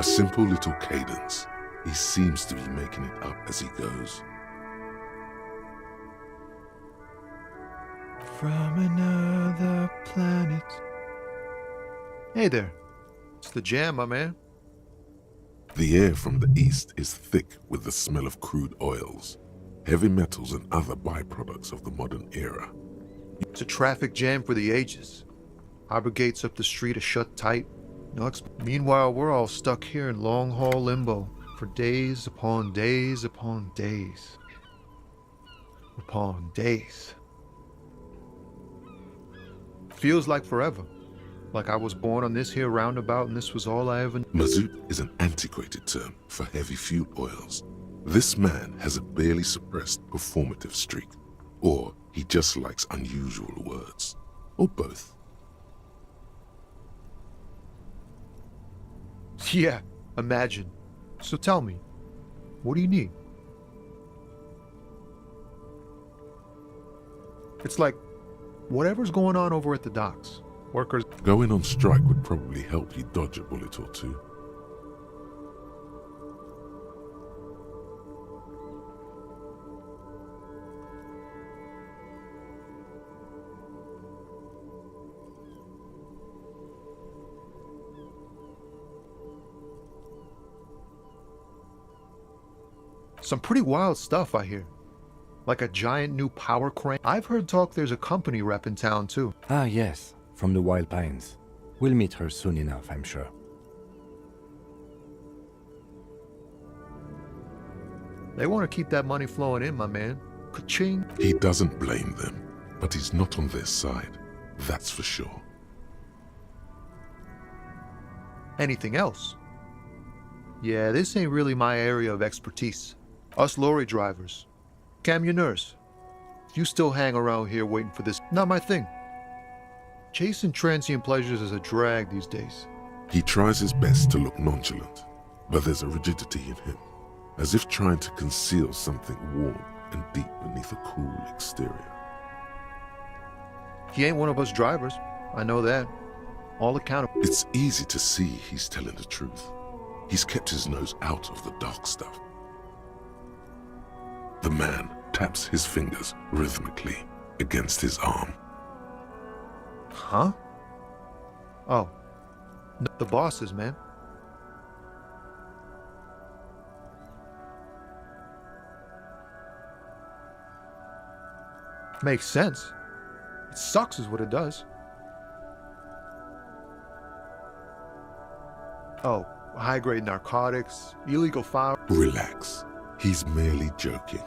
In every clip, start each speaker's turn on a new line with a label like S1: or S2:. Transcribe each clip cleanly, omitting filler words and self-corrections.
S1: A simple little cadence. He seems to be making it up as he goes.
S2: From another planet. Hey there. It's the Jam, my man.
S1: The air from the east is thick with the smell of crude oils, heavy metals and other byproducts of the modern era.
S2: It's a traffic jam for the ages. Harbor gates up the street are shut tight. Meanwhile, we're all stuck here in long-haul limbo for days upon days upon days. Upon days. Feels like forever. Like I was born on this here roundabout and this was all I ever knew.
S1: Mazout is an antiquated term for heavy fuel oils. This man has a barely suppressed performative streak, or he just likes unusual words, or both.
S2: Yeah, imagine. So tell me, what do you need? It's like, whatever's going on over at the docks. Workers
S1: Going on strike would probably help you dodge a bullet or two.
S2: Some pretty wild stuff I hear. Like a giant new power crane. I've heard talk there's a company rep in town too.
S3: Ah, yes, from the Wild Pines. We'll meet her soon enough, I'm sure.
S2: They want to keep that money flowing in, my man. Ka-ching.
S1: He doesn't blame them, but he's not on their side, that's for sure.
S2: Anything else? Yeah, this ain't really my area of expertise. Us lorry drivers. Camionneurs. If you still hang around here waiting for this, not my thing. Chasing transient pleasures is a drag these days.
S1: He tries his best to look nonchalant, but there's a rigidity in him, as if trying to conceal something warm and deep beneath a cool exterior.
S2: He ain't one of us drivers. I know that. All accountable.
S1: It's easy to see he's telling the truth. He's kept his nose out of the dark stuff. The man taps his fingers rhythmically against his arm.
S2: Huh? Oh. The bosses, man. Makes sense. It sucks is what it does. Oh, high-grade narcotics, illegal fire.
S1: Relax. He's merely joking.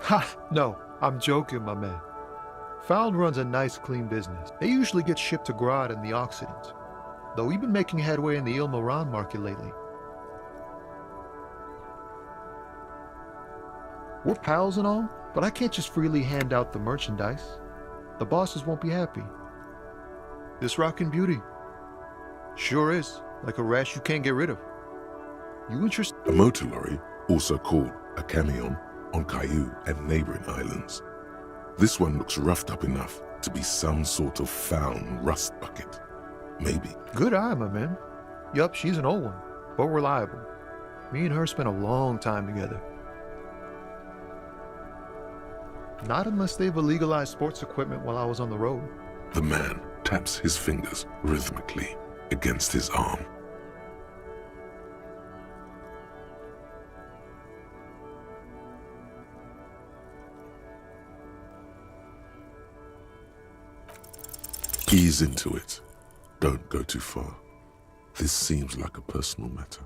S2: Ha! No, I'm joking, my man. Found runs a nice, clean business. They usually get shipped to Grad in the Occident, though we've been making headway in the Il Moran market lately. We're pals and all, but I can't just freely hand out the merchandise. The bosses won't be happy. This rockin' beauty. Sure is, like a rash you can't get rid of. You interested?
S1: A motor lorry, also called a camion, on Caillou and neighboring islands. This one looks roughed up enough to be some sort of found rust bucket. Maybe.
S2: Good eye, my man. Yup, she's an old one, but reliable. Me and her spent a long time together. Not unless they've illegalized sports equipment while I was on the road.
S1: The man taps his fingers rhythmically against his arm. Ease into it. Don't go too far. This seems like a personal matter.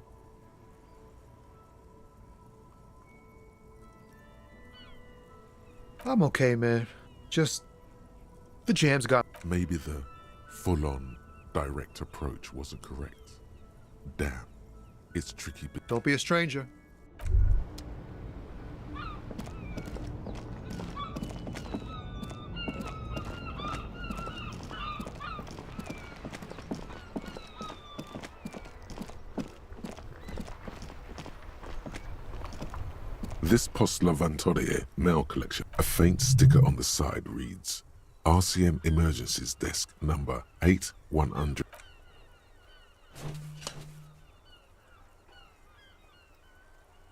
S2: I'm okay, man. Just... the jam's got...
S1: Maybe the full-on, direct approach wasn't correct. Damn, it's tricky.
S2: Don't be a stranger.
S1: This Post Lavantorie mail collection, a faint sticker on the side reads, RCM Emergencies Desk number 8100.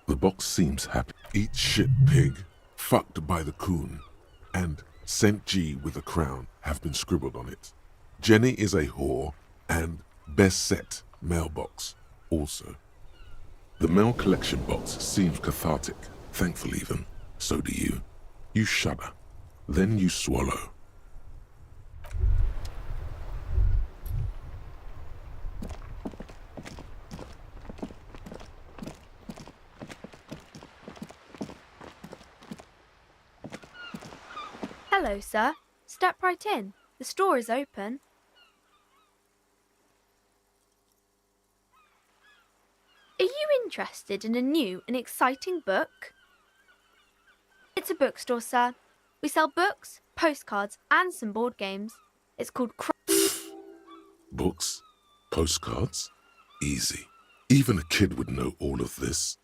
S1: The box seems happy. Eat shit, pig, fucked by the coon, and St. G with a crown have been scribbled on it. Jenny is a whore, and best set mailbox also. The mail collection box seems cathartic, thankful even. So do you. You shudder. Then you swallow.
S4: Hello, sir. Step right in. The store is open. Are you interested in a new and exciting book? It's a bookstore, sir. We sell books, postcards, and some board games. It's called
S1: Books? Postcards? Easy. Even a kid would know all of this.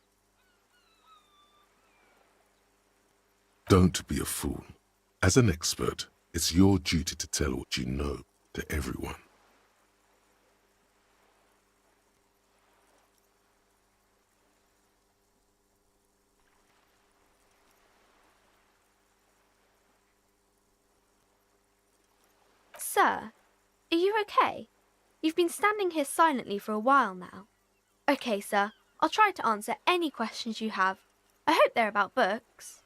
S1: Don't be a fool. As an expert, it's your duty to tell what you know to everyone.
S4: Sir, are you okay? You've been standing here silently for a while now. Okay, sir. I'll try to answer any questions you have. I hope they're about books.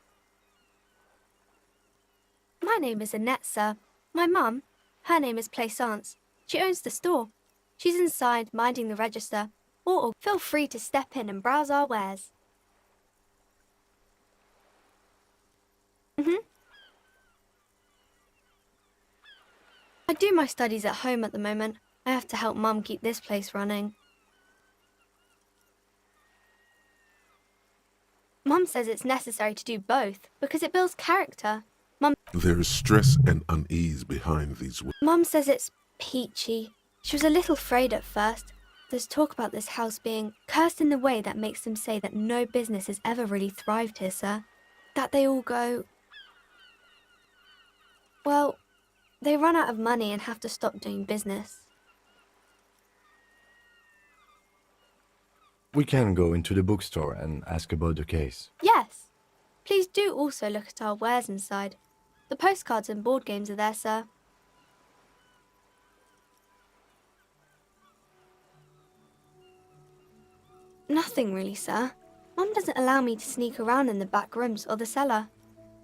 S4: My name is Annette, sir. My mum, her name is Plaisance. She owns the store. She's inside, minding the register. Or feel free to step in and browse our wares. I do my studies at home at the moment. I have to help Mum keep this place running. Mum says it's necessary to do both because it builds character.
S1: There is stress and unease behind these words.
S4: Mum says it's peachy. She was a little afraid at first. There's talk about this house being cursed in the way that makes them say that no business has ever really thrived here, sir. That they all go... Well, they run out of money and have to stop doing business.
S3: We can go into the bookstore and ask about the case.
S4: Yes. Please do also look at our wares inside. The postcards and board games are there, sir. Nothing really, sir. Mum doesn't allow me to sneak around in the back rooms or the cellar.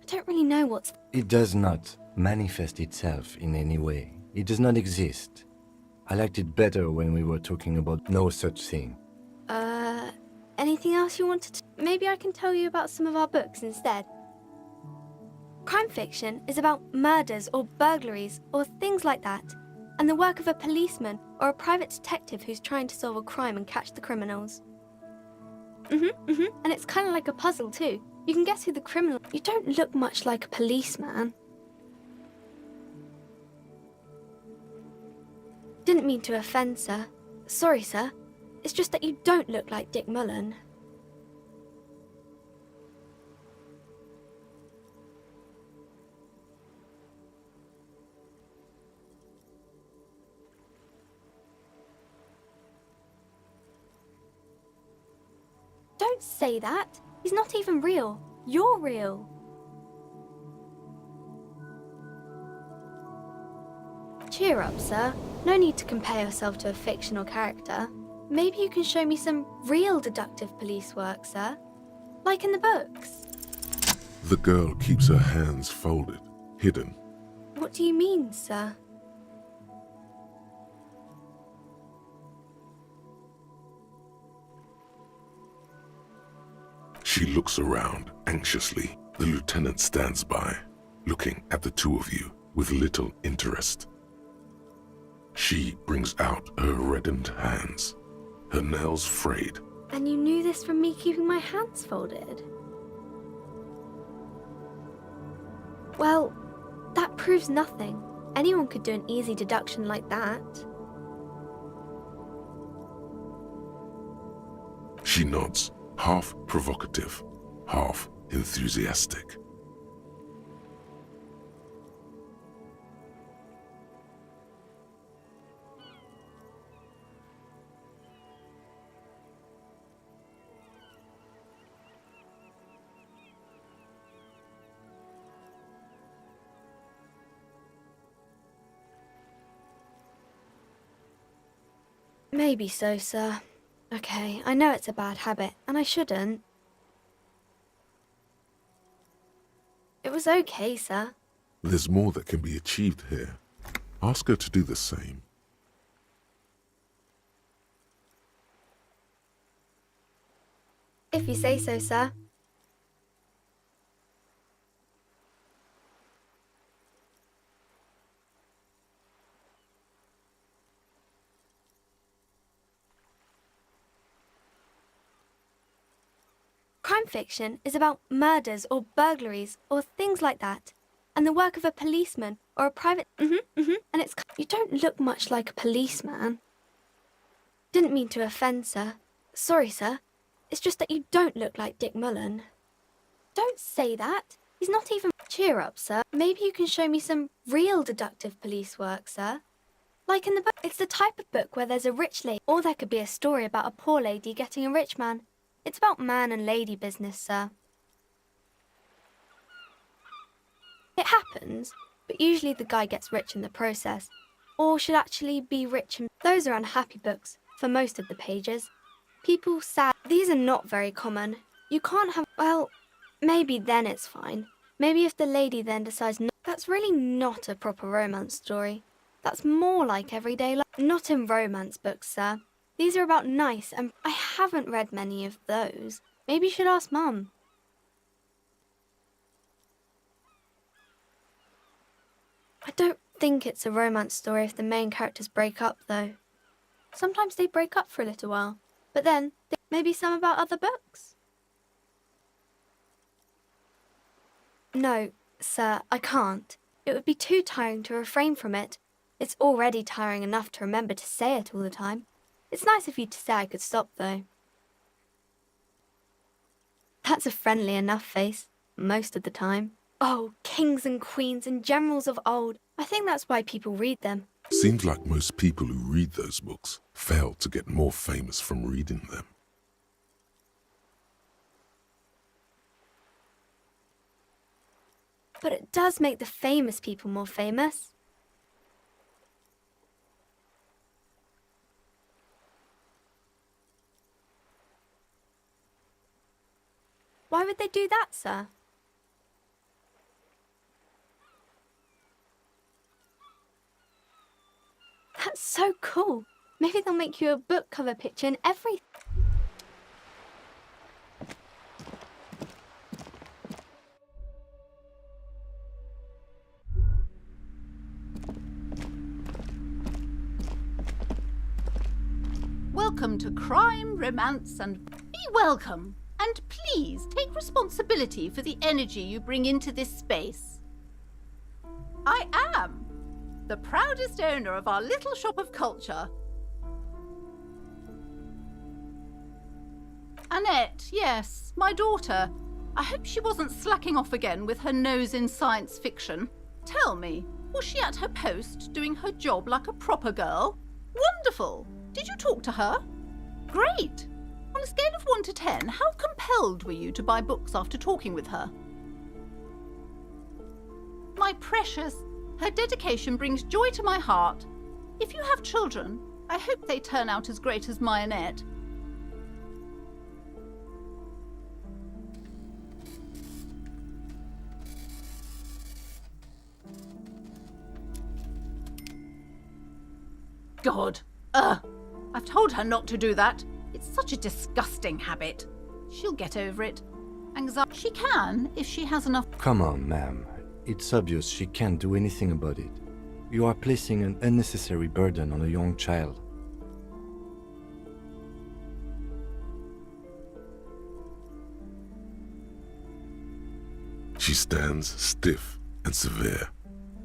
S4: I don't really know what's...
S3: It does not manifest itself in any way. It does not exist. I liked it better when we were talking about no such thing.
S4: Anything else you wanted to... Maybe I can tell you about some of our books instead. Crime fiction is about murders or burglaries or things like that, and the work of a policeman or a private detective who's trying to solve a crime and catch the criminals. And it's kind of like a puzzle too. You can guess who the criminal... You don't look much like a policeman. Didn't mean to offend, sir. Sorry, sir. It's just that you don't look like Dick Mullen. Don't say that. He's not even real. You're real. Cheer up, sir. No need to compare yourself to a fictional character. Maybe you can show me some real deductive police work, sir. Like in the books.
S1: The girl keeps her hands folded, hidden.
S4: What do you mean, sir?
S1: She looks around anxiously. The lieutenant stands by, looking at the two of you with little interest. She brings out her reddened hands, her nails frayed.
S4: And you knew this from me keeping my hands folded? Well, that proves nothing. Anyone could do an easy deduction like that.
S1: She nods, half provocative, half enthusiastic.
S4: Maybe so, sir. Okay, I know it's a bad habit, and I shouldn't. It was okay, sir.
S1: There's more that can be achieved here. Ask her to do the same.
S4: If you say so, sir. Crime fiction is about murders or burglaries or things like that, and the work of a policeman or a private. And it's. You don't look much like a policeman. Didn't mean to offend, sir. Sorry, sir. It's just that you don't look like Dick Mullen. Don't say that. He's not even. Cheer up, sir. Maybe you can show me some real deductive police work, sir. Like in the book. It's the type of book where there's a rich lady, or there could be a story about a poor lady getting a rich man. It's about man and lady business, sir. It happens, but usually the guy gets rich in the process, or should actually be rich and those are unhappy books for most of the pages. People sad. These are not very common. You can't have, well, maybe then it's fine. Maybe if the lady then decides not, that's really not a proper romance story. That's more like everyday life. Not in romance books, sir. These are about nice, and I haven't read many of those. Maybe you should ask Mum. I don't think it's a romance story if the main characters break up, though. Sometimes they break up for a little while, but then maybe some about other books. No, sir, I can't. It would be too tiring to refrain from it. It's already tiring enough to remember to say it all the time. It's nice of you to say I could stop, though. That's a friendly enough face, most of the time. Oh, kings and queens and generals of old. I think that's why people read them.
S1: Seems like most people who read those books fail to get more famous from reading them.
S4: But it does make the famous people more famous. Why would they do that, sir? That's so cool. Maybe they'll make you a book cover picture and everything.
S5: Welcome to Crime, Romance, and be welcome. And please take responsibility for the energy you bring into this space. I am the proudest owner of our little shop of culture. Annette, yes, my daughter. I hope she wasn't slacking off again with her nose in science fiction. Tell me, was she at her post doing her job like a proper girl? Wonderful! Did you talk to her? Great! On a scale of 1 to 10, how compelled were you to buy books after talking with her? My precious, her dedication brings joy to my heart. If you have children, I hope they turn out as great as my Annette. God! I've told her not to do that. It's such a disgusting habit. She'll get over it. Anxiety. She can, if she has enough.
S3: Come on, ma'am. It's obvious she can't do anything about it. You are placing an unnecessary burden on a young child.
S1: She stands stiff and severe,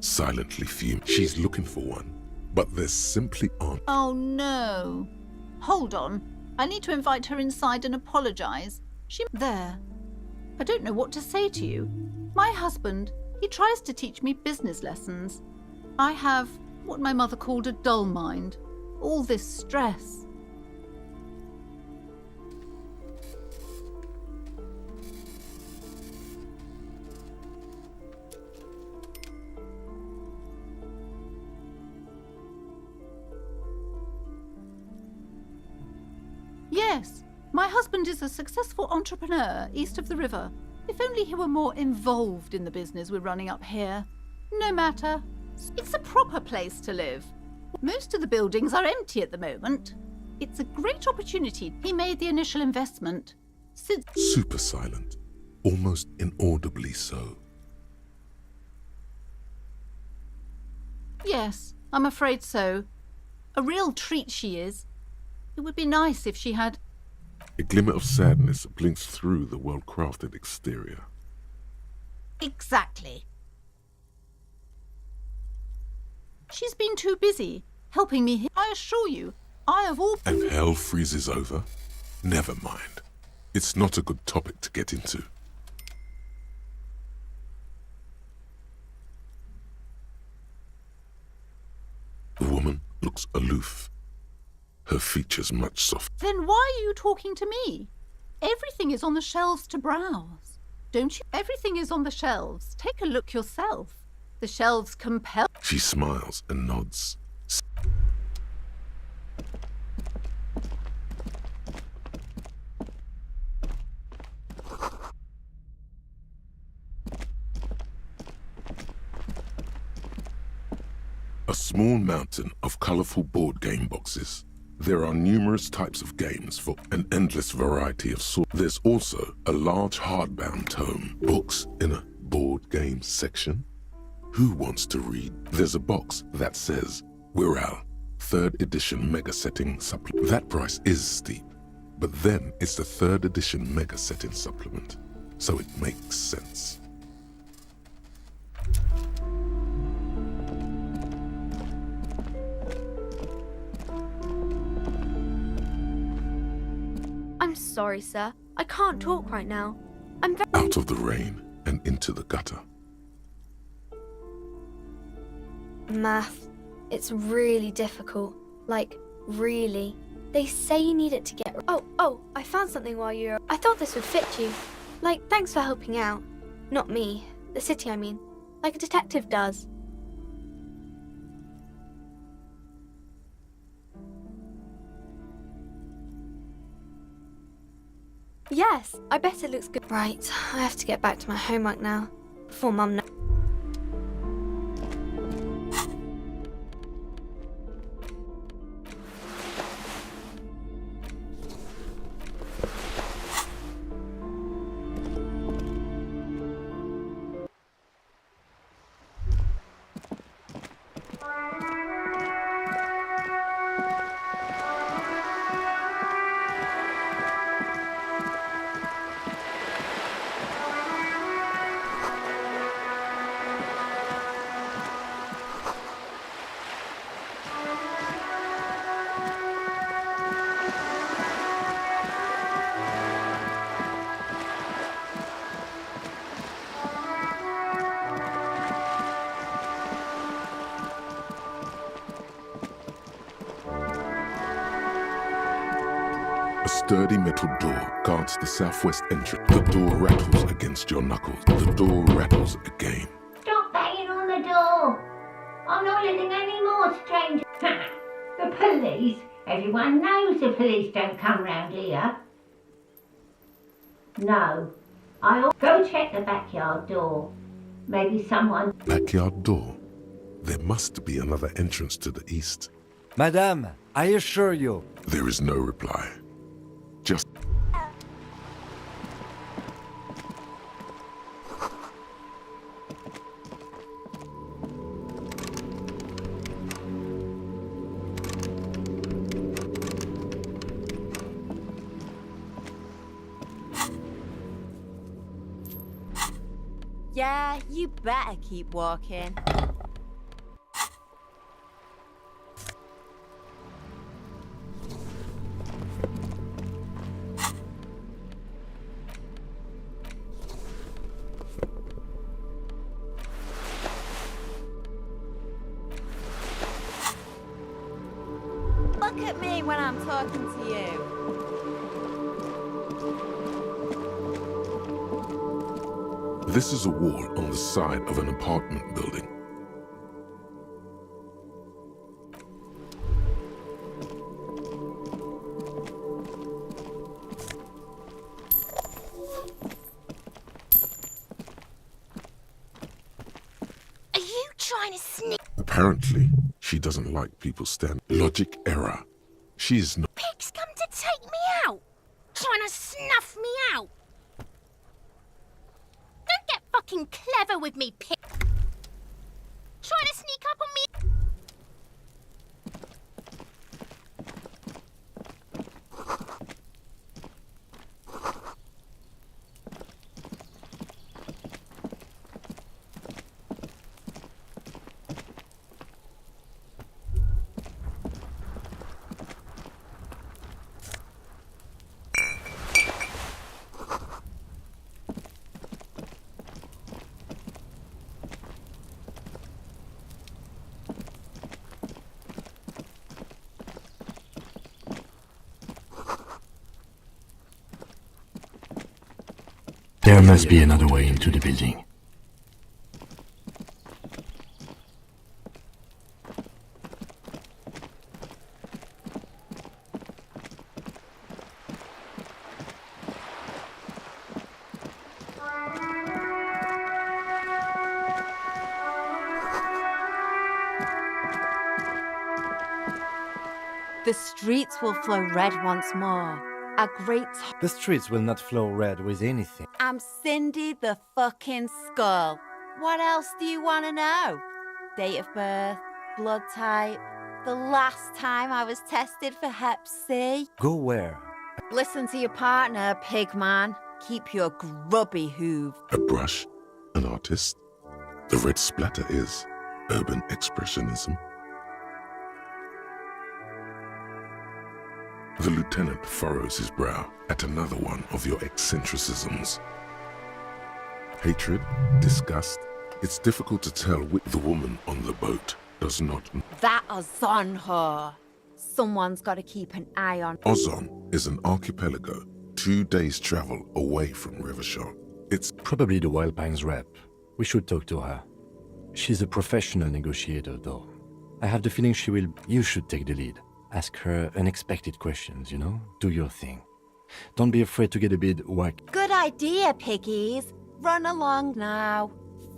S1: silently fuming. She's looking for one, but there simply aren't.
S5: Oh no. Hold on. I need to invite her inside and apologise. There. I don't know what to say to you. My husband, he tries to teach me business lessons. I have what my mother called a dull mind. All this stress. My husband is a successful entrepreneur east of the river. If only he were more involved in the business we're running up here. No matter. It's a proper place to live. Most of the buildings are empty at the moment. It's a great opportunity. He made the initial investment.
S1: Super silent, almost inaudibly so.
S5: Yes, I'm afraid so. A real treat she is. It would be nice if she had...
S1: A glimmer of sadness blinks through the well-crafted exterior.
S5: Exactly. She's been too busy helping me here. I assure you, I have all...
S1: And hell freezes over? Never mind. It's not a good topic to get into. The woman looks aloof. Her features much softer.
S5: Then why are you talking to me? Everything is on the shelves to browse. Don't you? Everything is on the shelves. Take a look yourself. The shelves compel...
S1: She smiles and nods. A small mountain of colorful board game boxes. There are numerous types of games for an endless variety of sorts. There's also a large hardbound tome. Books in a board game section? Who wants to read? There's a box that says, Wirral, 3rd edition mega setting supplement. That price is steep, but then it's the 3rd edition mega setting supplement, so it makes sense.
S4: I'm sorry, sir. I can't talk right now. I'm very...
S1: Out of the rain and into the gutter.
S4: Math. It's really difficult. Like, really. They say you need it to get... Oh, I found something while you were... I thought this would fit you. Like, thanks for helping out. Not me. The city, I mean. Like a detective does. Yes, I bet it looks good. Right, I have to get back to my homework now. Before Mum knows.
S1: A sturdy metal door guards the southwest entrance. The door rattles against your knuckles. The door rattles again.
S6: Stop banging on the door! I'm not letting any more strangers. The police? Everyone knows the police don't come round here. No. I'll go check the backyard door. Maybe someone...
S1: Backyard door. There must be another entrance to the east.
S3: Madame, I assure you.
S1: There is no reply. Just...
S7: Yeah, you better keep walking. Look at me when I'm talking to you.
S1: This is a wall on the side of an apartment building.
S7: trying to sneak.
S1: Apparently, she doesn't like people stand. Logic error. She is not.
S7: Pigs come to take me out. Trying to snuff me out. Don't get fucking clever with me, pig. Trying to sneak up on me.
S3: There must be another way into the building.
S7: The streets will flow red once more. A great...
S3: The streets will not flow red with anything.
S7: I'm Cindy the fucking Skull. What else do you want to know? Date of birth, blood type, the last time I was tested for Hep C.
S3: Go where?
S7: Listen to your partner, pigman. Keep your grubby hoof.
S1: A brush, an artist. The red splatter is urban expressionism. The lieutenant furrows his brow at another one of your eccentricisms. Hatred, disgust. It's difficult to tell which the woman on the boat does not.
S7: That Ozon whore. Someone's got to keep an eye on.
S1: Ozon is an archipelago 2 days' travel away from Rivershore. It's
S3: Probably the Wild Pines rep. We should talk to her. She's a professional negotiator, though. I have the feeling she will... You should take the lead. Ask her unexpected questions, you know? Do your thing. Don't be afraid to get a bit whack.
S7: Good idea, piggies. Run along now.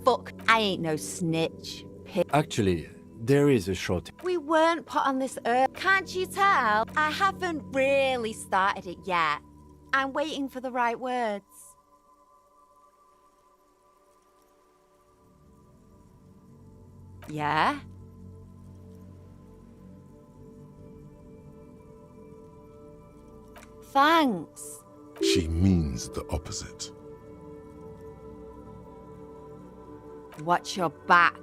S7: Fuck, I ain't no snitch.
S3: Actually, there is a short...
S7: We weren't put on this earth. Can't you tell? I haven't really started it yet. I'm waiting for the right words. Yeah? Thanks.
S1: She means the opposite.
S7: Watch your back.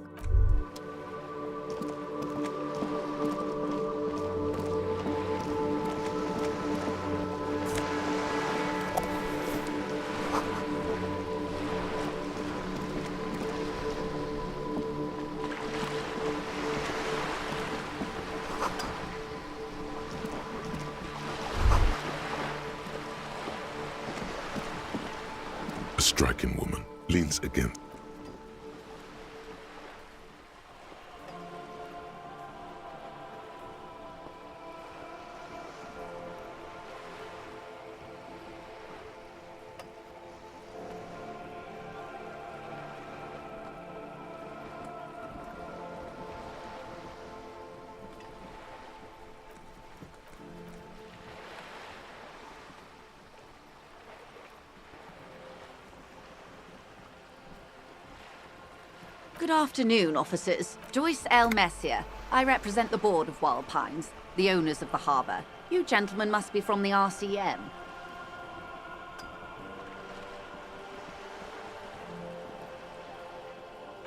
S1: A striking woman leans against.
S8: Good afternoon, officers. Joyce L. Messier. I represent the board of Wild Pines, the owners of the harbour. You gentlemen must be from the RCM.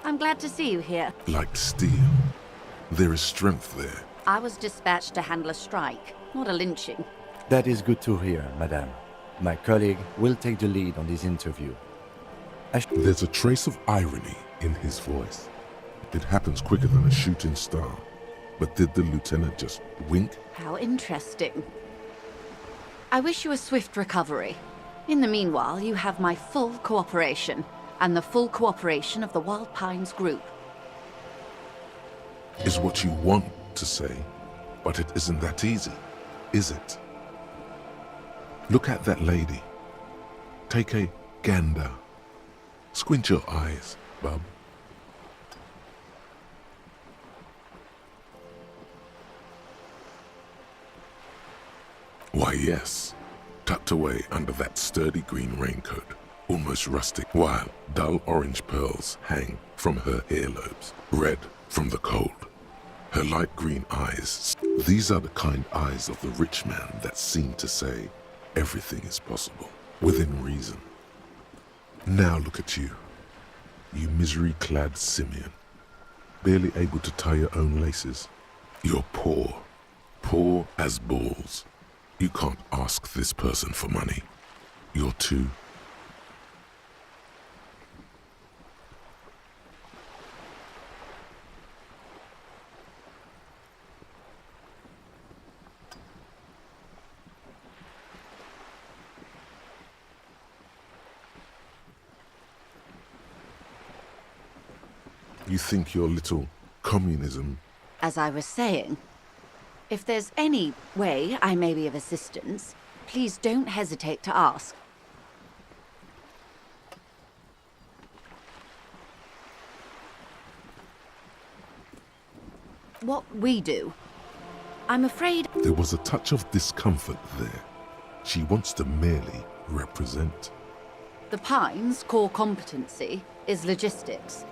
S8: I'm glad to see you here.
S1: Like steel. There is strength there.
S8: I was dispatched to handle a strike, not a lynching.
S3: That is good to hear, madame. My colleague will take the lead on this interview.
S1: There's a trace of irony in his voice. It happens quicker than a shooting star. But did the lieutenant just wink?
S8: How interesting. I wish you a swift recovery. In the meanwhile, you have my full cooperation, and the full cooperation of the Wild Pines group.
S1: Is what you want to say, but it isn't that easy, is it? Look at that lady. Take a gander. Squint your eyes, bub. Why, yes. Tucked away under that sturdy green raincoat, almost rustic, while dull orange pearls hang from her earlobes, red from the cold. Her light green eyes, these are the kind eyes of the rich man that seem to say, everything is possible, within reason. Now look at you, you misery-clad simian, barely able to tie your own laces. You're poor, poor as balls. You can't ask this person for money. You're too... You think your little communism...
S8: As I was saying, if there's any way I may be of assistance, please don't hesitate to ask. What we do, I'm afraid...
S1: There was a touch of discomfort there. She wants to merely represent.
S8: The Pines' core competency is logistics.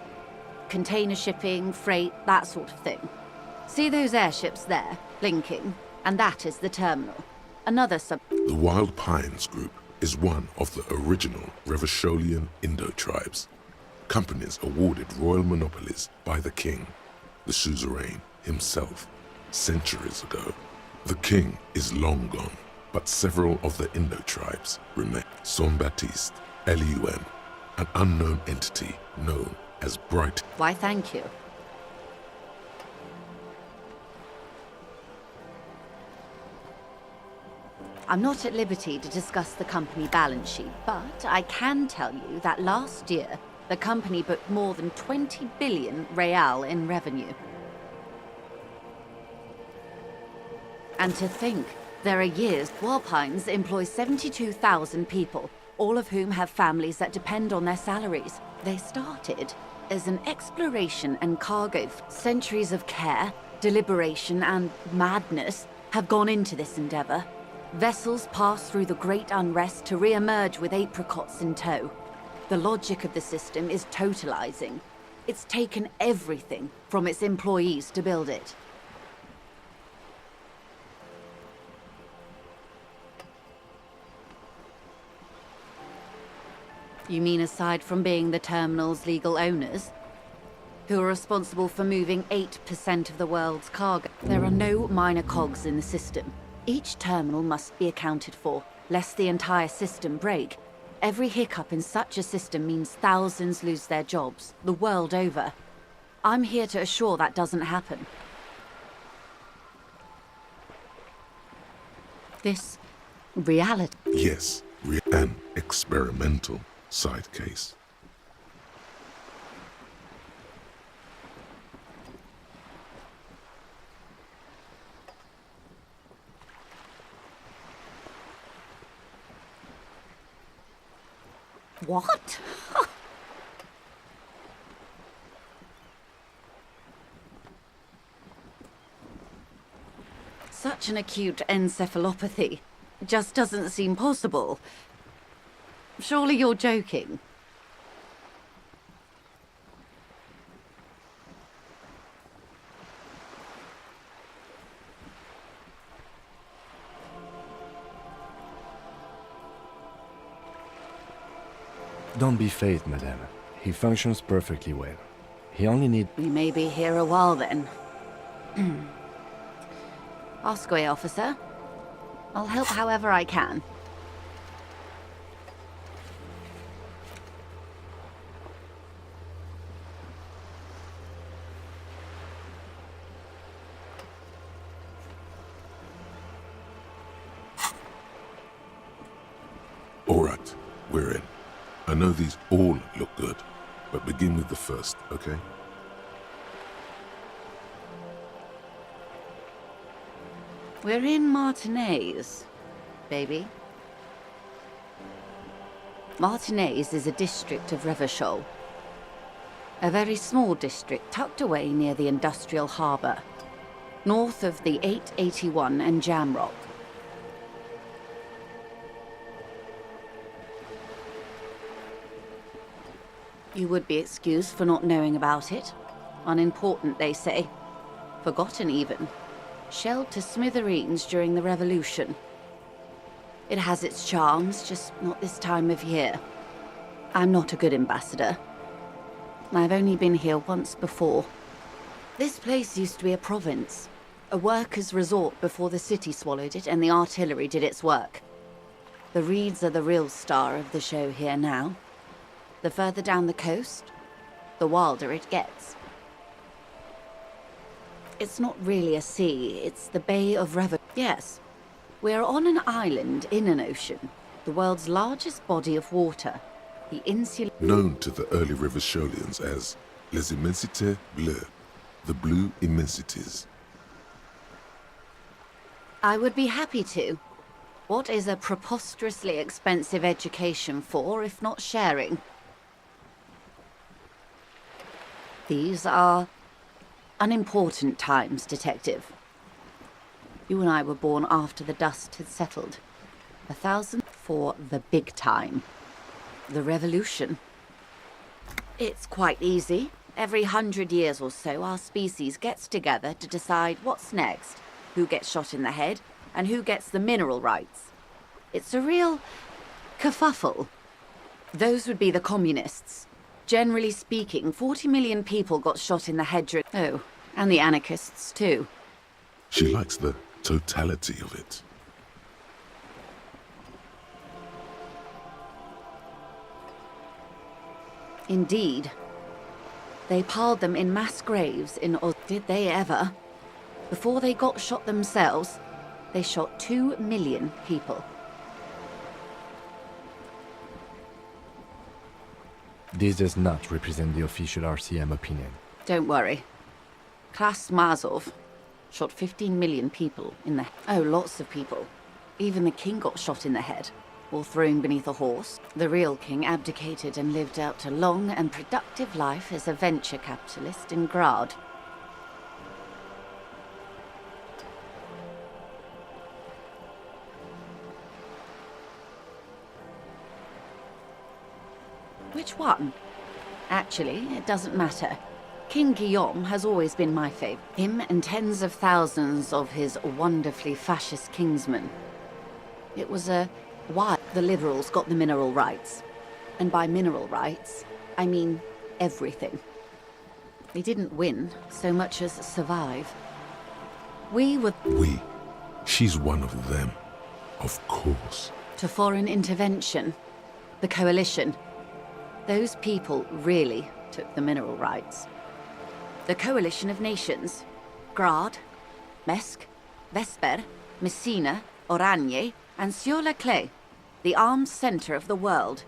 S8: Container shipping, freight, that sort of thing. See those airships there, blinking? And that is the terminal. Another sub...
S1: The Wild Pines Group is one of the original Revacholian Indo-tribes. Companies awarded royal monopolies by the king, the suzerain himself, centuries ago. The king is long gone, but several of the Indo-tribes remain. Saint-Baptiste, Elysium, an unknown entity known as Bright.
S8: Why, thank you. I'm not at liberty to discuss the company balance sheet, but I can tell you that last year, the company booked more than 20 billion real in revenue. And to think, there are years Walpines employ 72,000 people, all of whom have families that depend on their salaries. They started as an exploration and cargo. Centuries of care, deliberation, and madness have gone into this endeavor. Vessels pass through the great unrest to re-emerge with apricots in tow. The logic of the system is totalizing. It's taken everything from its employees to build it. You mean aside from being the terminal's legal owners, who are responsible for moving 8% of the world's cargo? There are no minor cogs in the system. Each terminal must be accounted for, lest the entire system break. Every hiccup in such a system means thousands lose their jobs, the world over. I'm here to assure that doesn't happen. This reality...
S1: Yes, an experimental side case.
S8: What? Such an acute encephalopathy just doesn't seem possible. Surely you're joking.
S3: Don't be phased, madame. He functions perfectly well. He only needs...
S8: We may be here a while then. Ask away, officer. I'll help however I can.
S1: All right, we're in. I know these all look good, but begin with the first, okay?
S8: We're in Martinaise, baby. Martinaise is a district of Revachol. A very small district tucked away near the industrial harbour, north of the 881 and Jamrock. You would be excused for not knowing about it. Unimportant, they say. Forgotten, even. Shelled to smithereens during the Revolution. It has its charms, just not this time of year. I'm not a good ambassador. I've only been here once before. This place used to be a province. A workers' resort before the city swallowed it and the artillery did its work. The reeds are the real star of the show here now. The further down the coast, the wilder it gets. It's not really a sea, it's the Bay of Yes, we're on an island in an ocean, the world's largest body of water, the insular...
S1: Known to the early Rivisholians as Les Immensités Bleues, the Blue Immensities.
S8: I would be happy to. What is a preposterously expensive education for, if not sharing? These are unimportant times, Detective. You and I were born after the dust had settled. 1,000 for the big time. The revolution. It's quite easy. Every 100 years or so, our species gets together to decide what's next, who gets shot in the head, and who gets the mineral rights. It's a real kerfuffle. Those would be the communists. Generally speaking, 40 million people got shot in the head during... Oh, and the anarchists too.
S1: She likes the totality of it.
S8: Indeed. They piled them in mass graves in Oz. Did they ever? Before they got shot themselves, they shot 2 million people.
S3: This does not represent the official RCM opinion.
S8: Don't worry. Klas Mazov shot 15 million people in the... Oh, lots of people. Even the king got shot in the head, or thrown beneath a horse. The real king abdicated and lived out a long and productive life as a venture capitalist in Grad. Which one? Actually, it doesn't matter. King Guillaume has always been my favourite. Him and tens of thousands of his wonderfully fascist kingsmen. It was why the liberals got the mineral rights. And by mineral rights, I mean everything. They didn't win so much as survive. We were...
S1: We? She's one of them. Of course.
S8: To foreign intervention. The coalition. Those people really took the mineral rights. The coalition of nations. Grad, Mesk, Vesper, Messina, Oranje, and Sur-la-Clay. The arms center of the world.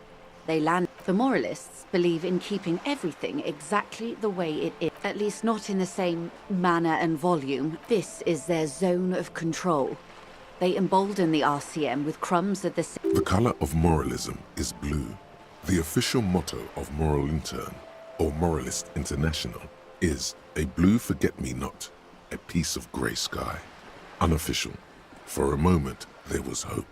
S8: They land... The moralists believe in keeping everything exactly the way it is. At least not in the same manner and volume. This is their zone of control. They embolden the RCM with crumbs of the...
S1: The color of moralism is blue. The official motto of Moral Intern, or Moralist International, is a blue forget-me-not, a piece of grey sky. Unofficial. For a moment, there was hope.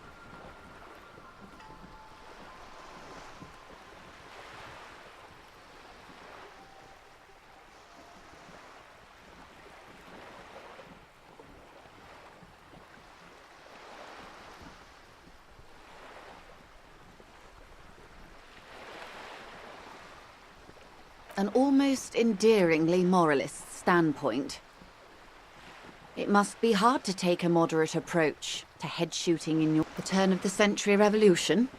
S8: An almost endearingly moralist standpoint. It must be hard to take a moderate approach to head-shooting in the turn-of-the-century revolution.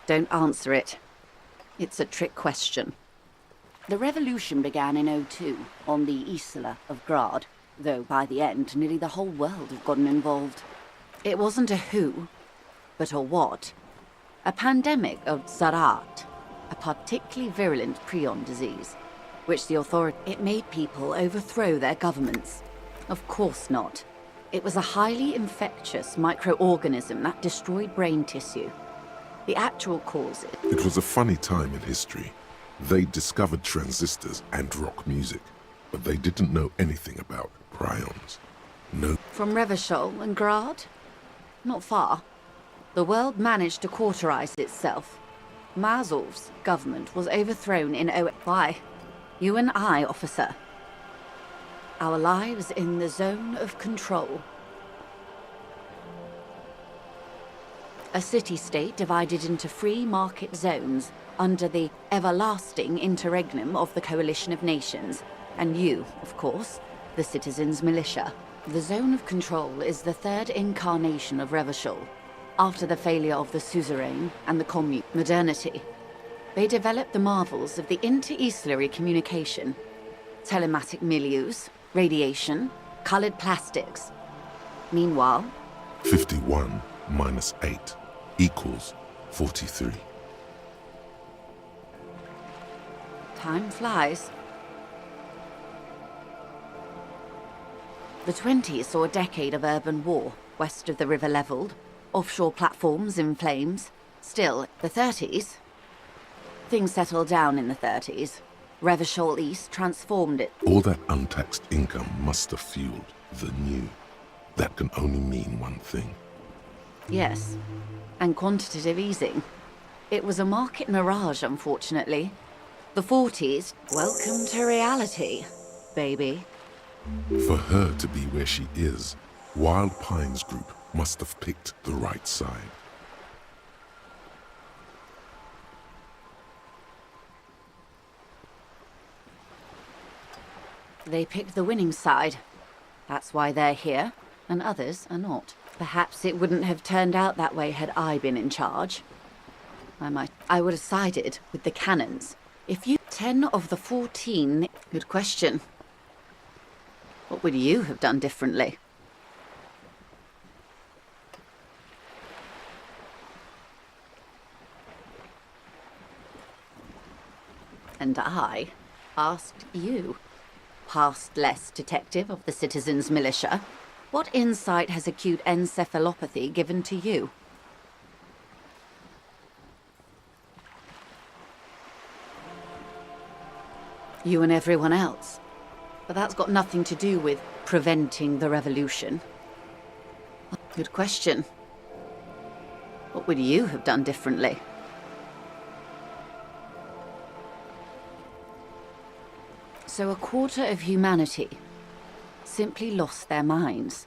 S8: Don't answer it. It's a trick question. The revolution began in '02 on the Isla of Grad, though by the end nearly the whole world had gotten involved. It wasn't a who, but a what. A pandemic of Zarat. A particularly virulent prion disease, which the authority... It made people overthrow their governments. Of course not. It was a highly infectious microorganism that destroyed brain tissue. The actual cause...
S1: It was a funny time in history. They discovered transistors and rock music, but they didn't know anything about prions. No.
S8: From Revachol and Grad? Not far. The world managed to cauterize itself. Mazov's government was overthrown in Why? You and I, officer. Our lives in the zone of control. A city-state divided into free market zones under the everlasting interregnum of the Coalition of Nations. And you, of course, the citizens' militia. The zone of control is the third incarnation of Revachol, after the failure of the suzerain and the commune modernity. They developed the marvels of the inter-eastlery communication, telematic milieus, radiation, colored plastics. Meanwhile,
S1: 51 minus 8 equals 43.
S8: time flies. The 20s saw a decade of urban war, west of the river leveled, offshore platforms in flames. Still, the 30s. Things settled down in the 30s. Revachol East transformed it.
S1: All that untaxed income must have fueled the new. That can only mean one thing.
S8: Yes, and quantitative easing. It was a market mirage, unfortunately. The 40s, welcome to reality, baby.
S1: For her to be where she is, Wild Pines Group must have picked the right side.
S8: They picked the winning side. That's why they're here, and others are not. Perhaps it wouldn't have turned out that way had I been in charge. I would have sided with the cannons. If you... 10 of the 14... Good question. What would you have done differently? And I asked you, past-less detective of the citizens' militia, what insight has acute encephalopathy given to you? You and everyone else. But that's got nothing to do with preventing the revolution. Good question. What would you have done differently? So a quarter of humanity simply lost their minds.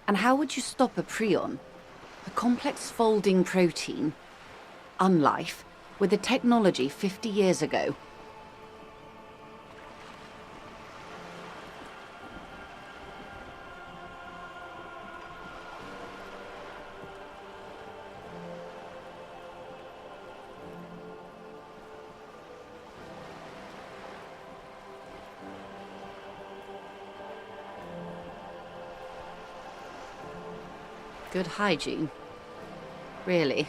S8: And how would you stop a prion, a complex folding protein, unlife, with the technology 50 years ago? Good hygiene. Really.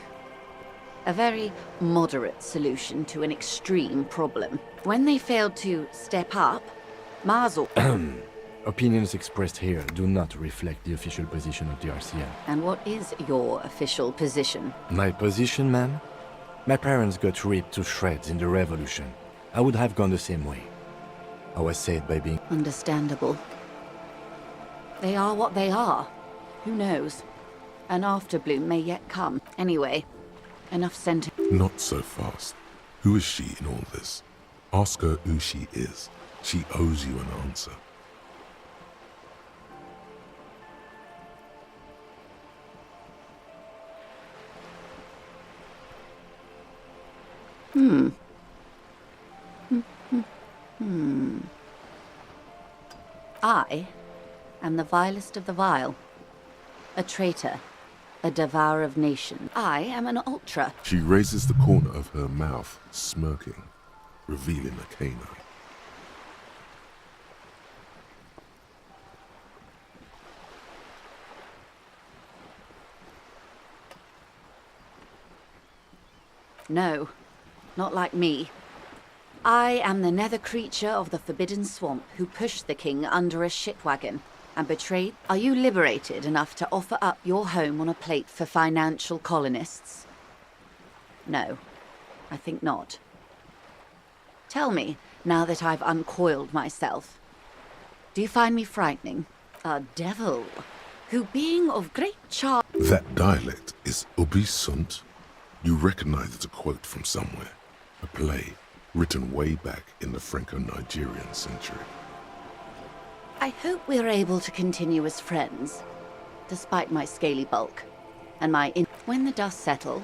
S8: A very moderate solution to an extreme problem. When they failed to step up, Mazel...
S3: Opinions expressed here do not reflect the official position of the RCM.
S8: And what is your official position?
S3: My position, ma'am? My parents got ripped to shreds in the revolution. I would have gone the same way. I was saved by being...
S8: Understandable. They are what they are. Who knows? An afterbloom may yet come. Anyway, enough sentiment.
S1: Not so fast. Who is she in all this? Ask her who she is. She owes you an answer.
S8: I am the vilest of the vile. A traitor. A devourer of nations. I am an ultra.
S1: She raises the corner of her mouth, smirking, revealing a canine.
S8: No, not like me. I am the nether creature of the Forbidden Swamp who pushed the king under a shitwagon and betrayed. Are you liberated enough to offer up your home on a plate for financial colonists? No, I think not. Tell me, now that I've uncoiled myself, do you find me frightening? A devil, who being of great charm...
S1: That dialect is Ubisunt. You recognize it's a quote from somewhere, a play written way back in the Franco-Nigerian century.
S8: I hope we're able to continue as friends, despite my scaly bulk and my When the dust settled,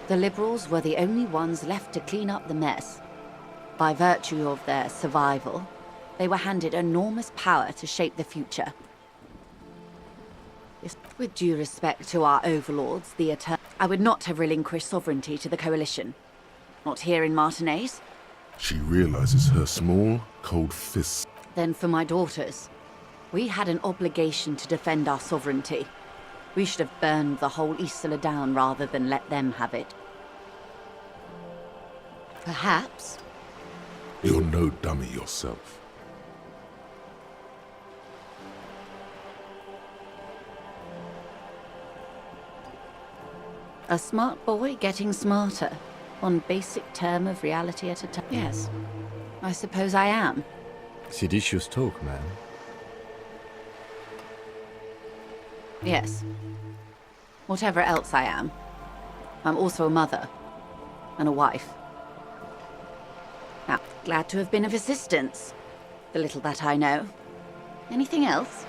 S8: the Liberals were the only ones left to clean up the mess. By virtue of their survival, they were handed enormous power to shape the future. With due respect to our overlords, the I would not have relinquished sovereignty to the Coalition. Not here in Martinaise.
S1: She realizes her small, cold fists.
S8: Then for my daughters. We had an obligation to defend our sovereignty. We should have burned the whole Isla down rather than let them have it. Perhaps.
S1: You're no dummy yourself.
S8: A smart boy getting smarter. One basic term of reality at a time. Yes, I suppose I am.
S3: Seditious talk, man.
S8: Yes. Whatever else I am, I'm also a mother. And a wife. Now, glad to have been of assistance. The little that I know. Anything else?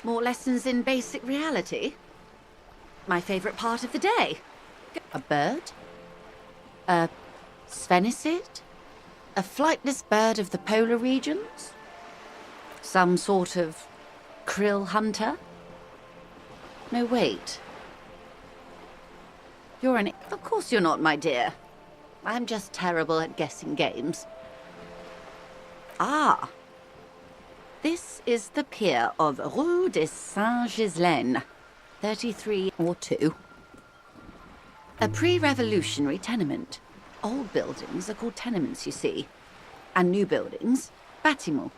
S8: More lessons in basic reality? My favorite part of the day. A bird? A sphenicid? A flightless bird of the polar regions? Some sort of krill hunter? No, wait. You're an... Of course you're not, my dear. I'm just terrible at guessing games. Ah. This is the pier of Rue de Saint-Ghislaine, 33 or 2. A pre-revolutionary tenement. Old buildings are called tenements, you see. And new buildings, bâtiments.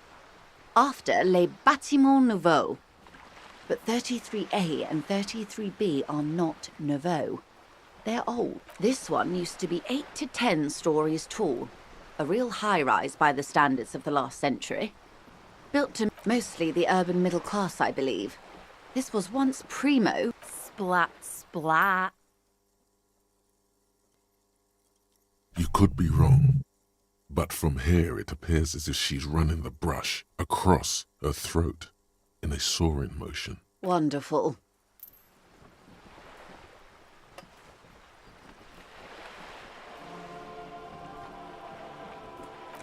S8: After les bâtiments nouveaux. But 33A and 33B are not nouveaux. They're old. This one used to be 8 to 10 stories tall. A real high-rise by the standards of the last century. Built to mostly the urban middle class, I believe. This was once primo. Splat, splat.
S1: You could be wrong, but from here it appears as if she's running the brush across her throat in a soaring motion.
S8: Wonderful.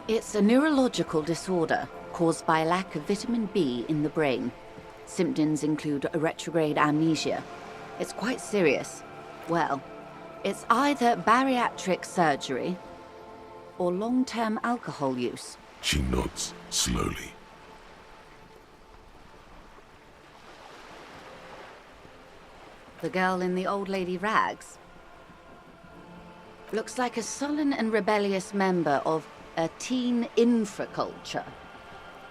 S8: It's a neurological disorder caused by a lack of vitamin B in the brain. Symptoms include a retrograde amnesia. It's quite serious. Well, it's either bariatric surgery or long-term alcohol use.
S1: She nods slowly.
S8: The girl in the old lady rags looks like a sullen and rebellious member of a teen infraculture.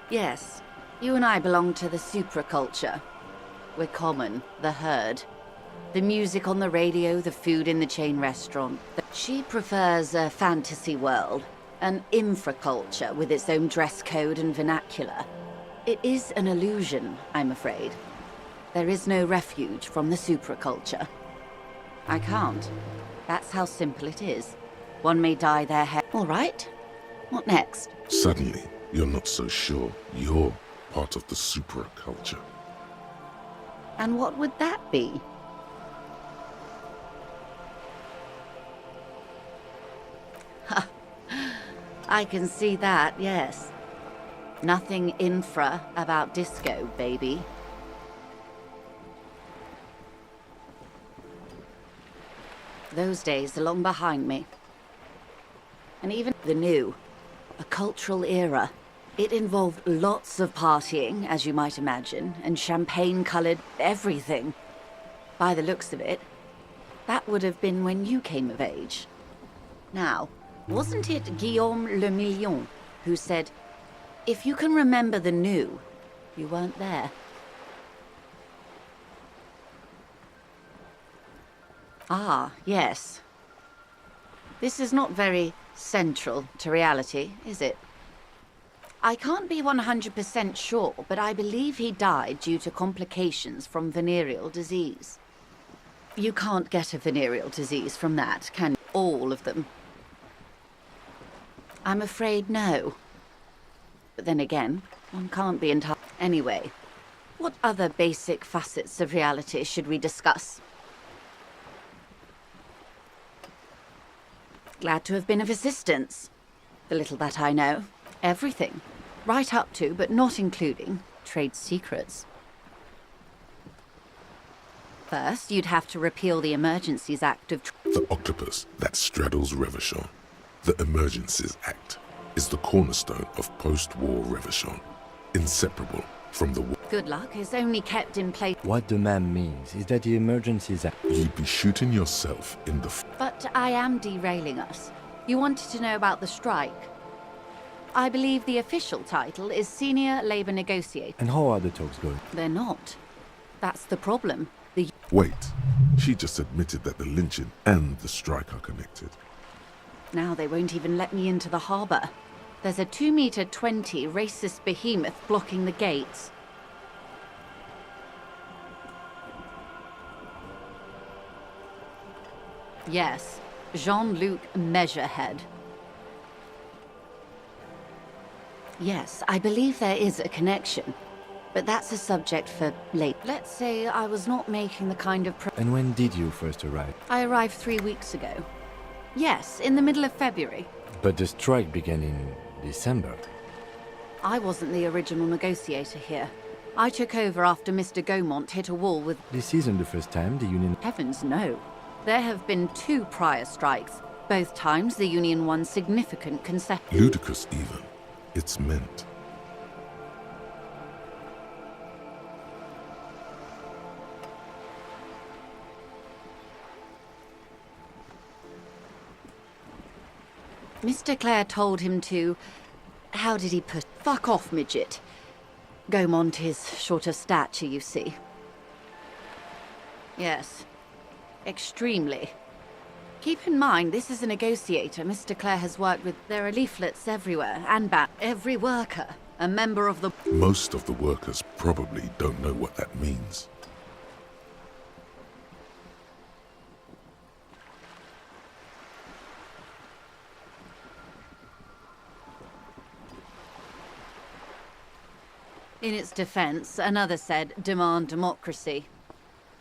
S8: Yes, you and I belong to the supraculture. We're common, the herd. The music on the radio, the food in the chain restaurant. She prefers a fantasy world, an infraculture with its own dress code and vernacular. It is an illusion, I'm afraid. There is no refuge from the supraculture. I can't. That's how simple it is. One may dye their hair. All right. What next?
S1: Suddenly, you're not so sure you're part of the supraculture.
S8: And what would that be? I can see that, yes. Nothing infra about disco, baby. Those days are long behind me. And even the new, a cultural era. It involved lots of partying, as you might imagine, and champagne-colored everything. By the looks of it, that would have been when you came of age. Now, wasn't it Guillaume Le Million who said, if you can remember the new, you weren't there? Ah, yes. This is not very central to reality, is it? I can't be 100% sure, but I believe he died due to complications from venereal disease. You can't get a venereal disease from that, can you? All of them. I'm afraid no. But then again, one can't be entirely... Anyway, what other basic facets of reality should we discuss? Glad to have been of assistance. The little that I know. Everything. Right up to, but not including, trade secrets. First, you'd have to repeal the Emergencies Act of...
S1: The octopus that straddles Revachon, the Emergencies Act, is the cornerstone of post-war Revachon, inseparable from the war.
S8: Good luck is only kept in place...
S3: What the man means is that the Emergencies Act...
S1: You'd be shooting yourself in the...
S8: But I am derailing us. You wanted to know about the strike. I believe the official title is Senior Labour Negotiator.
S3: And how are the talks going?
S8: They're not. That's the problem. The...
S1: Wait, she just admitted that the lynching and the strike are connected.
S8: Now they won't even let me into the harbour. There's a 2-metre-20 racist behemoth blocking the gates. Yes, Jean-Luc Measurehead. Yes, I believe there is a connection. But that's a subject for late. Let's say I was not making the kind of...
S3: And when did you first arrive?
S8: I arrived 3 weeks ago. Yes, in the middle of February.
S3: But the strike began in December.
S8: I wasn't the original negotiator here. I took over after Mr. Gaumont hit a wall with...
S3: This isn't the first time the union...
S8: Heavens, no. There have been 2 prior strikes. Both times the union won significant concessions.
S1: Ludicrous even. It's meant.
S8: Mr. Clare told him to... How did he put... Fuck off, midget. Gaumont is short of stature, you see. Yes. Extremely. Keep in mind, this is a negotiator Mr. Clare has worked with. There are leaflets everywhere, and every worker, a member of the...
S1: Most of the workers probably don't know what that means.
S8: In its defense, another said, demand democracy.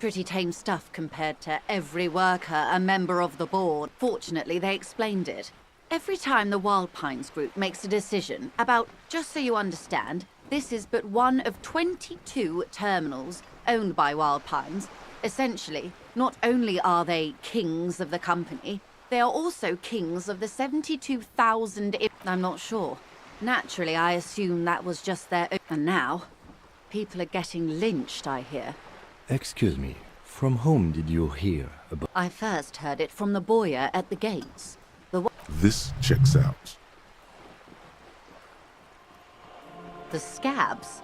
S8: Pretty tame stuff compared to every worker a member of the board. Fortunately, they explained it. Every time the Wild Pines Group makes a decision about, just so you understand, this is but one of 22 terminals owned by Wild Pines. Essentially, not only are they kings of the company, they are also kings of the 72,000... I'm not sure. Naturally, I assume that was just their own. And now, people are getting lynched, I hear.
S3: Excuse me, from whom did you hear about...
S8: I first heard it from the boyer at the gates.
S1: This checks out.
S8: The scabs?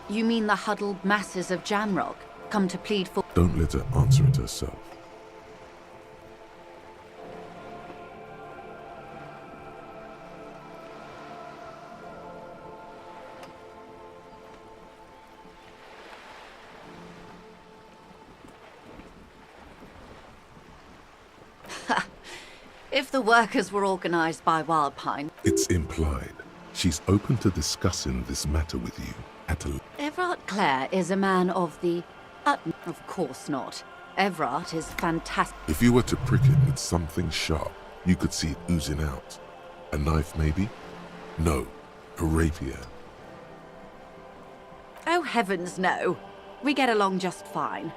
S8: You mean the huddled masses of Jamrock, come to plead for...
S1: Don't let her answer it herself.
S8: If the workers were organized by Wildpine...
S1: It's implied. She's open to discussing this matter with you at a...
S8: Everard Clare is a man of the... Of course not. Everard is fantastic.
S1: If you were to prick it with something sharp, you could see it oozing out. A knife, maybe? No, a rapier.
S8: Oh, heavens, no. We get along just fine.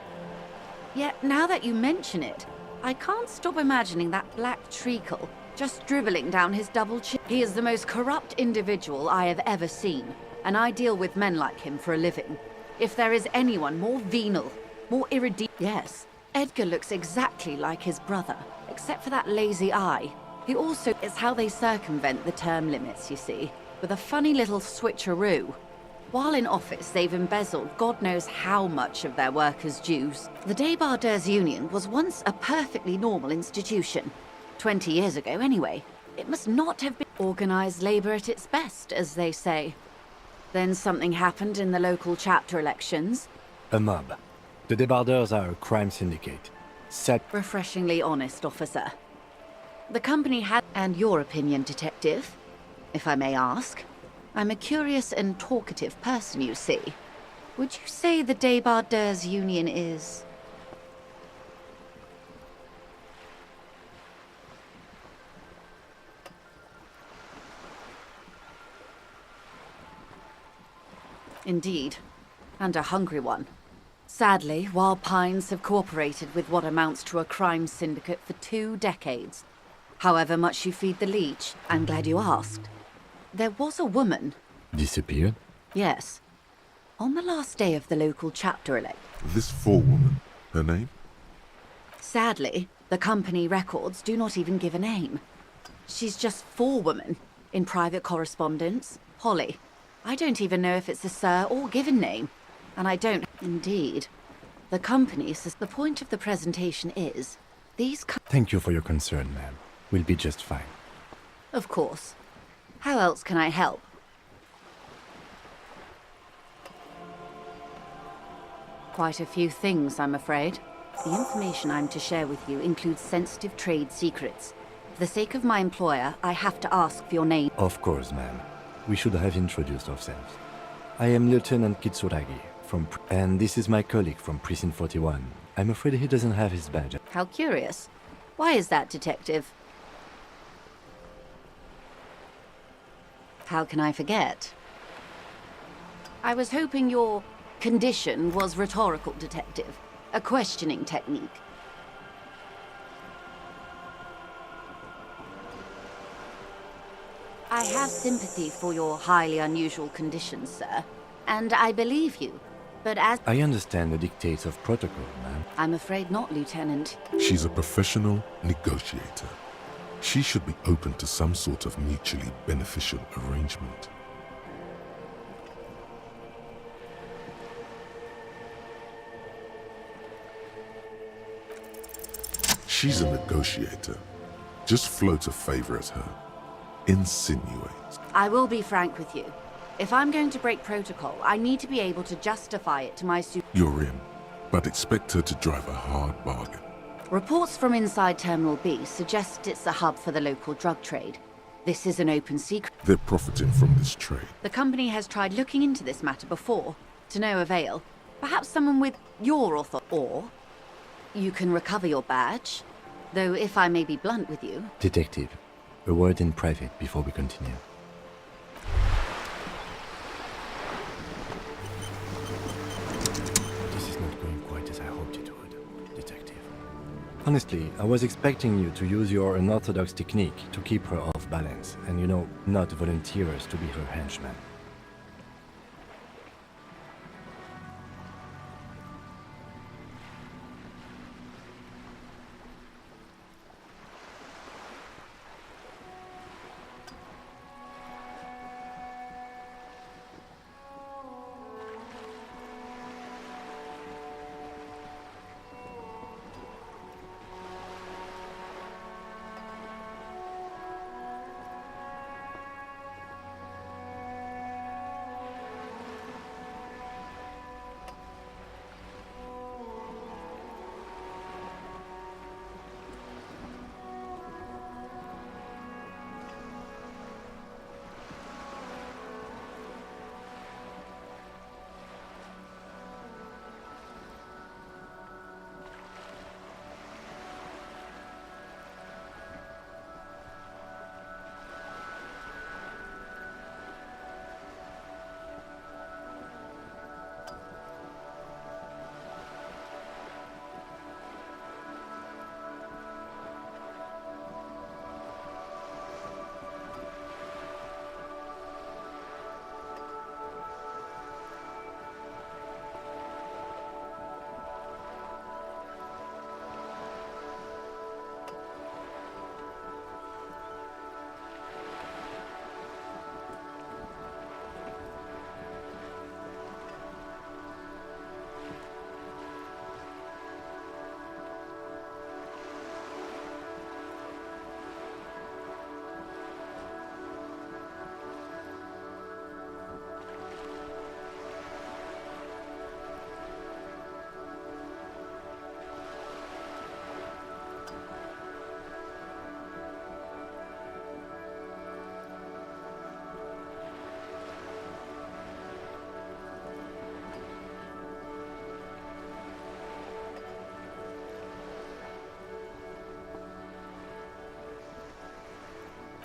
S8: Yet, now that you mention it, I can't stop imagining that black treacle just dribbling down his double chin. He is the most corrupt individual I have ever seen, and I deal with men like him for a living. If there is anyone more venal, more irredeemable... Yes, Edgar looks exactly like his brother, except for that lazy eye. He also is how they circumvent the term limits, you see, with a funny little switcheroo. While in office, they've embezzled God knows how much of their workers' dues. The Débardeurs Union was once a perfectly normal institution. 20 years ago, anyway. It must not have been... Organised labour at its best, as they say. Then something happened in the local chapter elections.
S3: A mob. The debardeurs are a crime syndicate. Set.
S8: Refreshingly honest, officer. The company had... And your opinion, detective, if I may ask. I'm a curious and talkative person, you see. Would you say the Debardeurs Union is... Indeed, and a hungry one. Sadly, Wild Pines have cooperated with what amounts to a crime syndicate for 2 decades. However much you feed the leech, I'm glad you asked. There was a woman.
S3: Disappeared?
S8: Yes. On the last day of the local chapter elect.
S1: This forewoman, her name?
S8: Sadly, the company records do not even give a name. She's just forewoman in private correspondence. Holly. I don't even know if it's a sir or given name. And I don't... Indeed. The company says the point of the presentation is... These...
S3: Thank you for your concern, ma'am. We'll be just fine.
S8: Of course. How else can I help? Quite a few things, I'm afraid. The information I'm to share with you includes sensitive trade secrets. For the sake of my employer, I have to ask for your name.
S3: Of course, ma'am. We should have introduced ourselves. I am Lieutenant Kitsuragi, and this is my colleague from Precinct 41. I'm afraid he doesn't have his badge.
S8: How curious. Why is that, detective? How can I forget? I was hoping your condition was rhetorical, detective. A questioning technique. I have sympathy for your highly unusual condition, sir. And I believe you. But as...
S3: I understand the dictates of protocol, ma'am.
S8: I'm afraid not, Lieutenant.
S1: She's a professional negotiator. She should be open to some sort of mutually beneficial arrangement. She's a negotiator. Just float a favor at her. Insinuate.
S8: I will be frank with you. If I'm going to break protocol, I need to be able to justify it to my
S1: You're in, but expect her to drive a hard bargain.
S8: Reports from inside Terminal B suggest it's a hub for the local drug trade. This is an open secret.
S1: They're profiting from this trade.
S8: The company has tried looking into this matter before, to no avail. Perhaps someone with your authority. Or you can recover your badge. Though if I may be blunt with you...
S3: Detective, a word in private before we continue. This is not going quite as I hoped it would, Detective. Honestly, I was expecting you to use your unorthodox technique to keep her off balance, and not volunteer us to be her henchmen.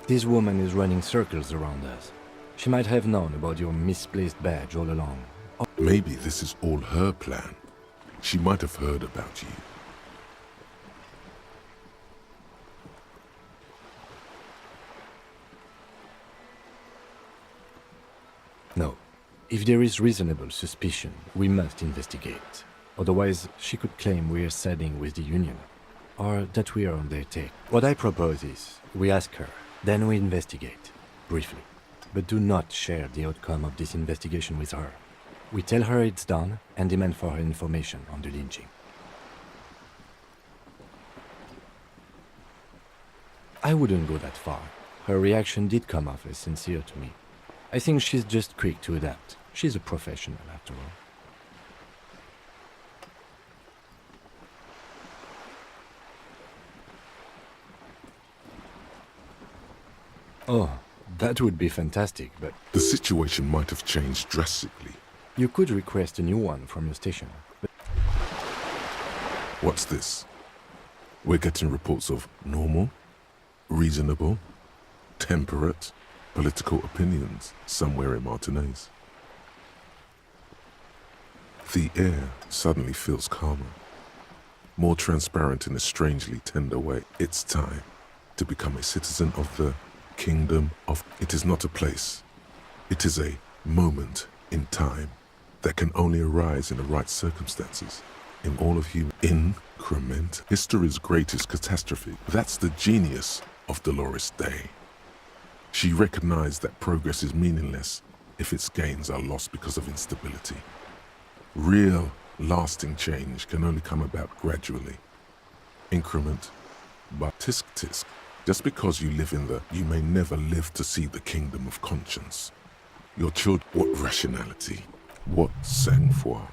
S3: This woman is running circles around us. She might have known about your misplaced badge all along.
S1: Maybe this is all her plan. She might have heard about you.
S3: No. If there is reasonable suspicion, we must investigate. Otherwise, she could claim we are siding with the Union, or that we are on their take. What I propose is, we ask her, then we investigate, briefly. But do not share the outcome of this investigation with her. We tell her it's done, and demand for her information on the lynching. I wouldn't go that far. Her reaction did come off as sincere to me. I think she's just quick to adapt. She's a professional, after all. Oh, that would be fantastic, but
S1: The situation might have changed drastically.
S3: you could request a new one from your station. But
S1: What's this? We're getting reports of normal, reasonable, temperate, political opinions somewhere in Martinaise. The air suddenly feels calmer, more transparent in a strangely tender way. It's time to become a citizen of the kingdom of... It is not a place. It is a moment in time that can only arise in the right circumstances. In all of human increment, history's greatest catastrophe. That's the genius of Dolores Day. She recognized that progress is meaningless if its gains are lost because of instability. Real, lasting change can only come about gradually. Increment, but tisk tisk. Just because you live in the, you may never live to see the kingdom of conscience. Your children, what rationality, what sang-froid.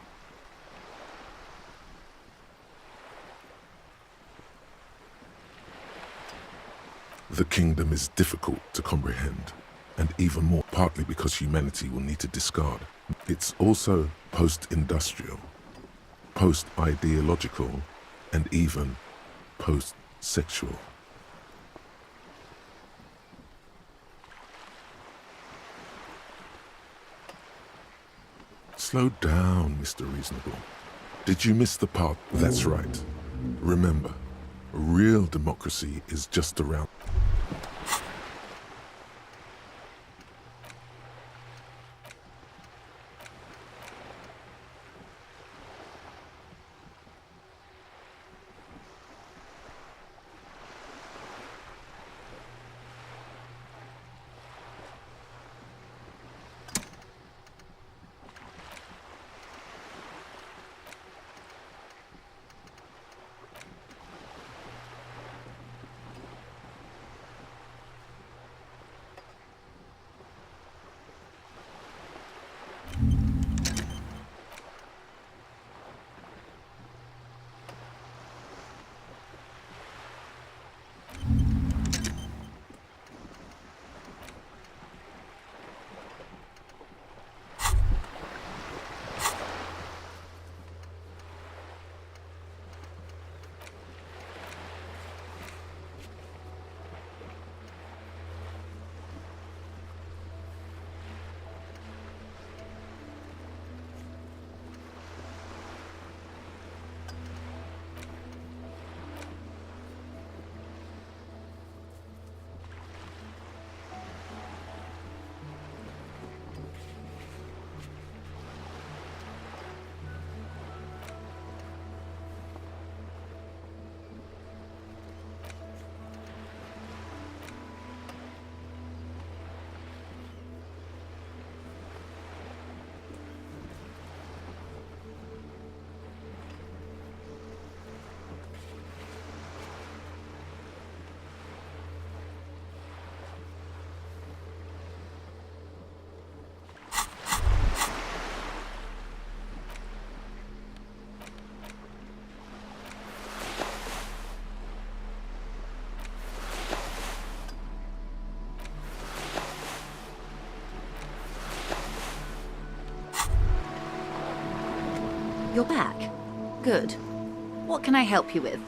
S1: The kingdom is difficult to comprehend, and even more partly because humanity will need to discard. It's also post-industrial, post-ideological, and even post-sexual. Slow down, Mr. Reasonable. Did you miss the part? That's right. Remember, real democracy is just around.
S8: You're back. Good. What can I help you with?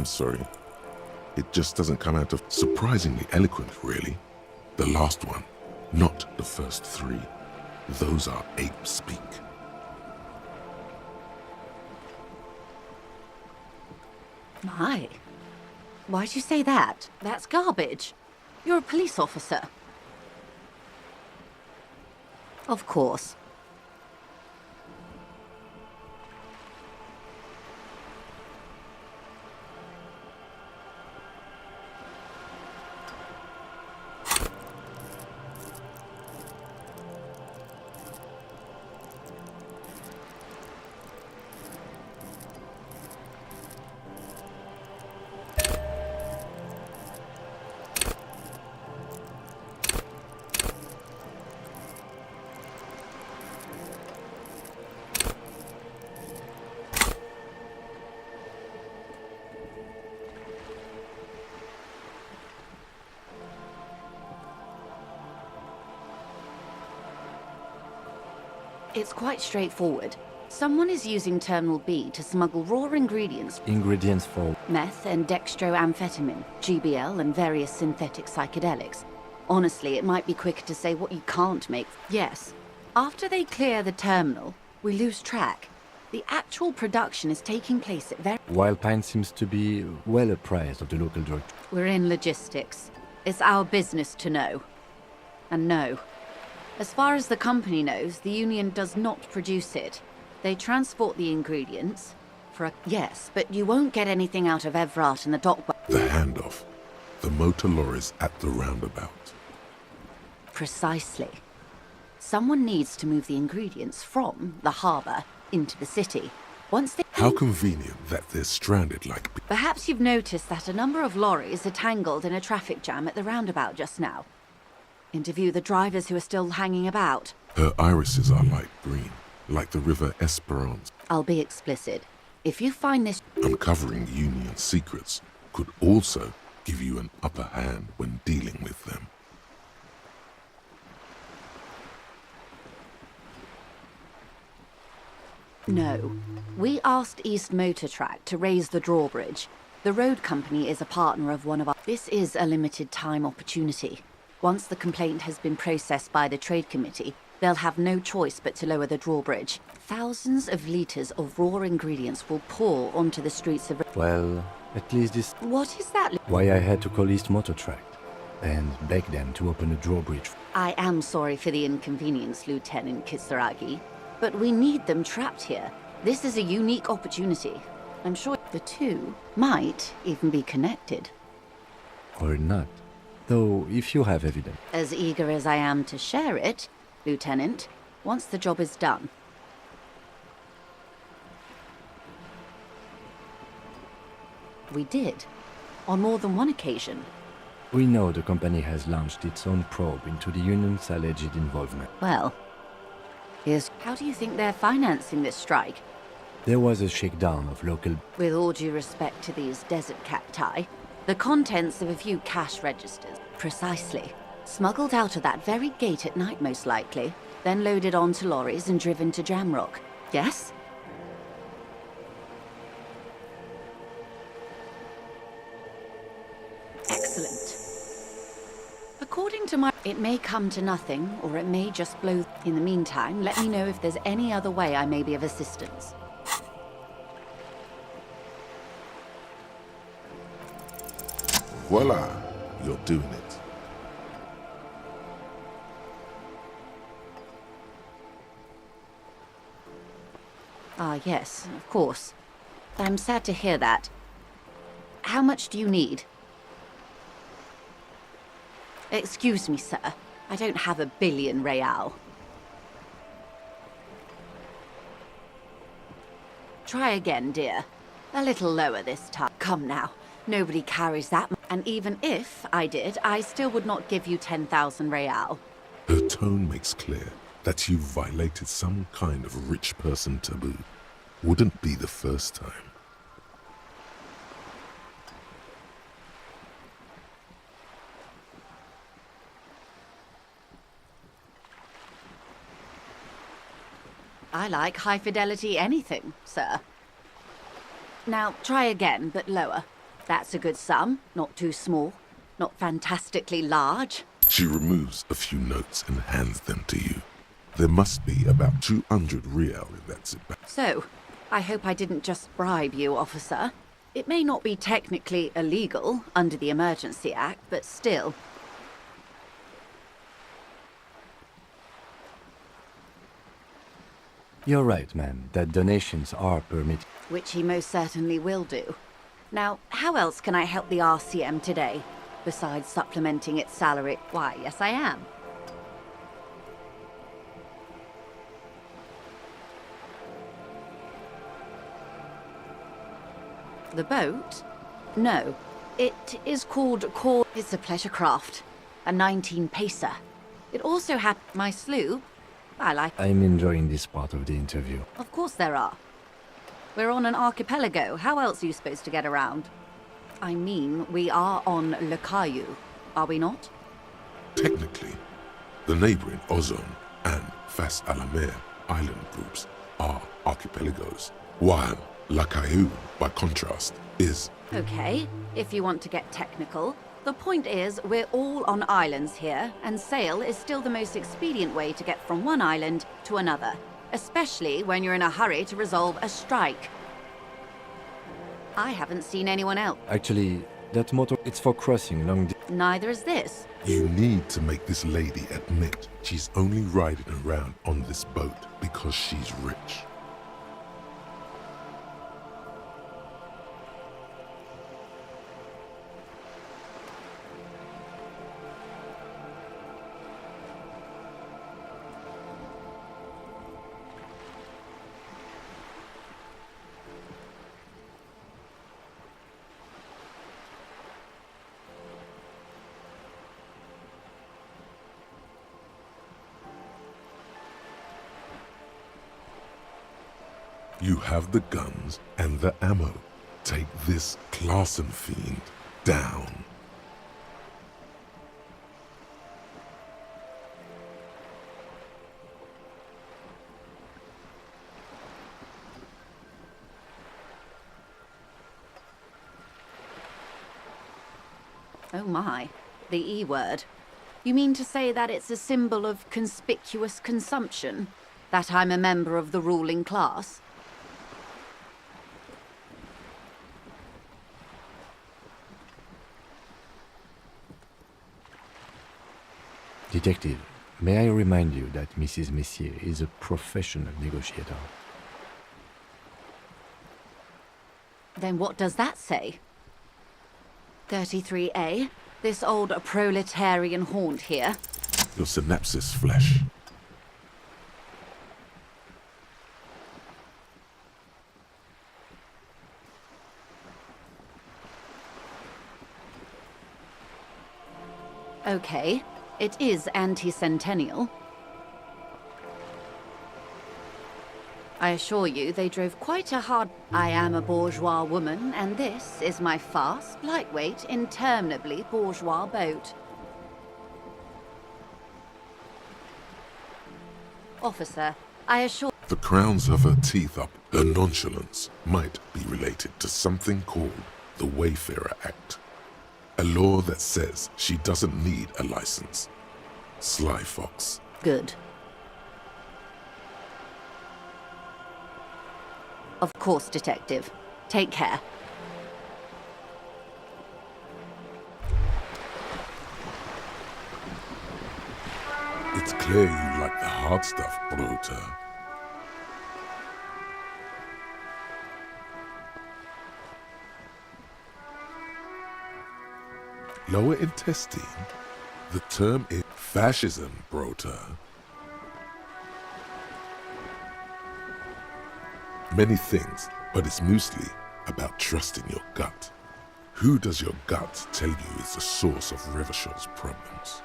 S1: I'm sorry. It just doesn't come out of surprisingly eloquent, really. The last one, not the first three. Those are ape speak.
S8: My. Why'd you say that? That's garbage. You're a police officer. Of course. It's quite straightforward. Someone is using Terminal B to smuggle raw ingredients.
S3: Ingredients for...
S8: Meth and dextroamphetamine, GBL and various synthetic psychedelics. Honestly, it might be quicker to say what you can't make. Yes. After they clear the terminal, we lose track. The actual production is taking place at very...
S3: Wildpine seems to be well apprised of the local drug.
S8: We're in logistics. It's our business to know. And no. As far as the company knows, the Union does not produce it. They transport the ingredients for a... Yes, but you won't get anything out of Evrat and the dock...
S1: The handoff. The motor lorries at the roundabout.
S8: Precisely. Someone needs to move the ingredients from the harbour into the city. Once they...
S1: How convenient that they're stranded like...
S8: Perhaps you've noticed that a number of lorries are tangled in a traffic jam at the roundabout just now. Interview the drivers who are still hanging about.
S1: Her irises are light green, like the river Esperance.
S8: I'll be explicit. If you find this...
S1: Uncovering Union secrets could also give you an upper hand when dealing with them.
S8: No. We asked East Motor Track to raise the drawbridge. The road company is a partner of one of our... This is a limited time opportunity. Once the complaint has been processed by the Trade Committee, they'll have no choice but to lower the drawbridge. Thousands of litres of raw ingredients will pour onto the streets of...
S3: Well, at least this...
S8: What is that?
S3: Why I had to call East Motor Track and beg them to open a drawbridge.
S8: I am sorry for the inconvenience, Lieutenant Kisaragi, but we need them trapped here. This is a unique opportunity. I'm sure the two might even be connected.
S3: Or not. Though, if you have evidence...
S8: As eager as I am to share it, Lieutenant, once the job is done. We did. On more than one occasion.
S3: We know the company has launched its own probe into the Union's alleged involvement.
S8: Well, here's... How do you think they're financing this strike?
S3: There was a shakedown of local...
S8: With all due respect to these desert cacti, the contents of a few cash registers. Precisely. Smuggled out of that very gate at night, most likely. Then loaded onto lorries and driven to Jamrock. Yes? Excellent. According to my... It may come to nothing, or it may just blow... In the meantime, let me know if there's any other way I may be of assistance.
S1: Voila, you're doing it.
S8: Ah, yes, of course. I'm sad to hear that. How much do you need? Excuse me, sir. I don't have $1 billion real. Try again, dear. A little lower this time. Come now. Nobody carries that. And even if I did, I still would not give you 10,000 real.
S1: Her tone makes clear that you violated some kind of rich person taboo. Wouldn't be the first time.
S8: I like high fidelity anything, sir. Now, try again, but lower. That's a good sum. Not too small. Not fantastically large.
S1: She removes a few notes and hands them to you. There must be about 200 real in that zip bag.
S8: So, I hope I didn't just bribe you, officer. It may not be technically illegal under the Emergency Act, but still.
S3: You're right, ma'am, that donations are permitted.
S8: Which he most certainly will do. Now, how else can I help the RCM today? Besides supplementing its salary? Why, yes I am. The boat? No. It is called It's a pleasure craft. A 19-pacer. It also had my sloop. I like...
S3: I'm enjoying this part of the interview.
S8: Of course there are. We're on an archipelago. How else are you supposed to get around? I mean, we are on Le Caillou, are we not?
S1: Technically, the neighboring Ozone and Fas a la Mer island groups are archipelagos, while La Caillou, by contrast, is...
S8: Okay, if you want to get technical. The point is, we're all on islands here, and sail is still the most expedient way to get from one island to another, especially when you're in a hurry to resolve a strike. I haven't seen anyone else.
S3: Actually, that motor, it's for crossing long distance.
S8: Neither is this.
S1: You need to make this lady admit she's only riding around on this boat because she's rich. You have the guns and the ammo. Take this Clausen fiend down.
S8: Oh my, the E word. You mean to say that it's a symbol of conspicuous consumption? That I'm a member of the ruling class?
S3: Detective, may I remind you that Mrs. Messier is a professional negotiator.
S8: Then what does that say? 33A, this old proletarian haunt here.
S1: Your synapses flesh.
S8: Okay, it is anti-centennial. I assure you, they drove quite a hard... I am a bourgeois woman, and this is my fast, lightweight, interminably bourgeois boat. Officer, I assure...
S1: The crowns of her teeth up. Her nonchalance might be related to something called the Wayfarer Act. A law that says she doesn't need a license. Sly fox.
S8: Good. Of course, Detective. Take care.
S1: It's clear you like the hard stuff, Bruta. Lower intestine? The term is fascism, Bruta. Many things, but it's mostly about trusting your gut. Who does your gut tell you is the source of Revachol's problems?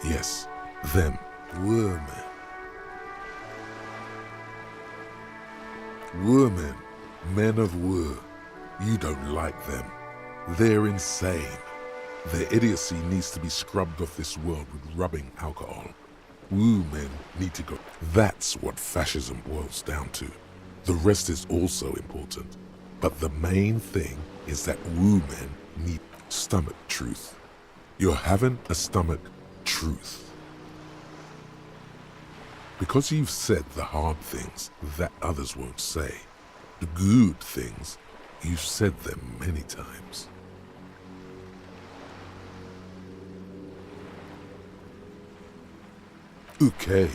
S1: Yes, them. Women. Women. Men of war. You don't like them. They're insane. Their idiocy needs to be scrubbed off this world with rubbing alcohol. Wu men need to go. That's what fascism boils down to. The rest is also important. But the main thing is that Wu men need stomach truth. You're having a stomach truth. Because you've said the hard things that others won't say. The good things, you've said them many times. Okay,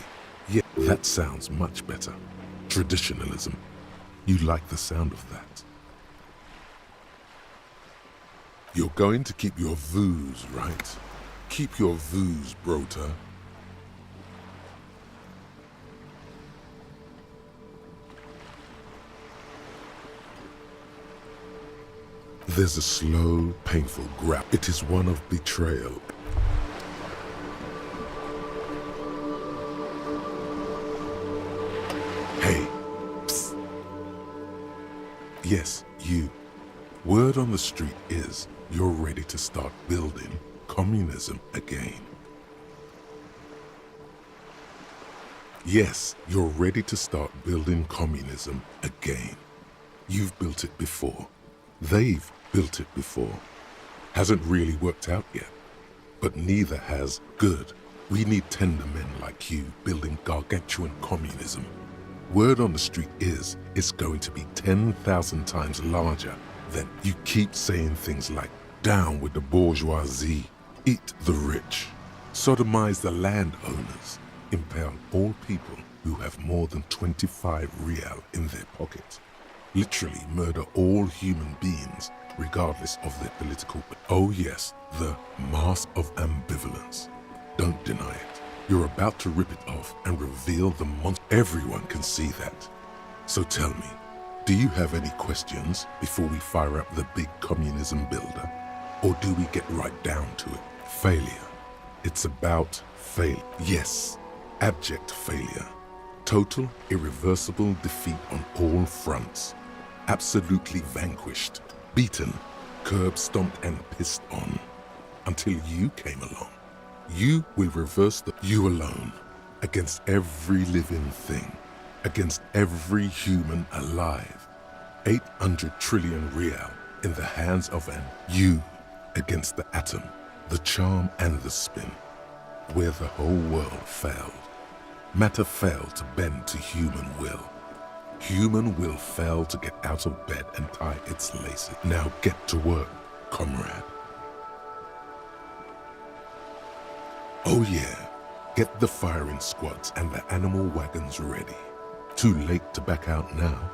S1: yeah, that sounds much better. Traditionalism. You like the sound of that. You're going to keep your views, right? Keep your views, Brota. There's a slow, painful grab. It is one of betrayal. Hey, psst. Yes, you. Word on the street is you're ready to start building communism again. Yes, you're ready to start building communism again. You've built it before. They've built it before. Hasn't really worked out yet. But neither has good. We need tender men like you building gargantuan communism. Word on the street is it's going to be 10,000 times larger than you keep saying things like, down with the bourgeoisie, eat the rich, sodomize the landowners, impale all people who have more than 25 real in their pocket. Literally murder all human beings, regardless of their political... Oh yes, the mask of ambivalence. Don't deny it. You're about to rip it off and reveal the monster. Everyone can see that. So tell me, do you have any questions before we fire up the big communism builder? Or do we get right down to it? Failure. It's about fail. Yes, abject failure. Total, irreversible defeat on all fronts. Absolutely vanquished, beaten, curb-stomped and pissed on. Until you came along. You will reverse you alone, against every living thing, against every human alive. 800 trillion real in the hands of an you, against the atom, the charm and the spin, where the whole world failed. Matter failed to bend to human will. Human will fail to get out of bed and tie its laces. Now get to work, comrade. Oh yeah, get the firing squads and the animal wagons ready. Too late to back out now.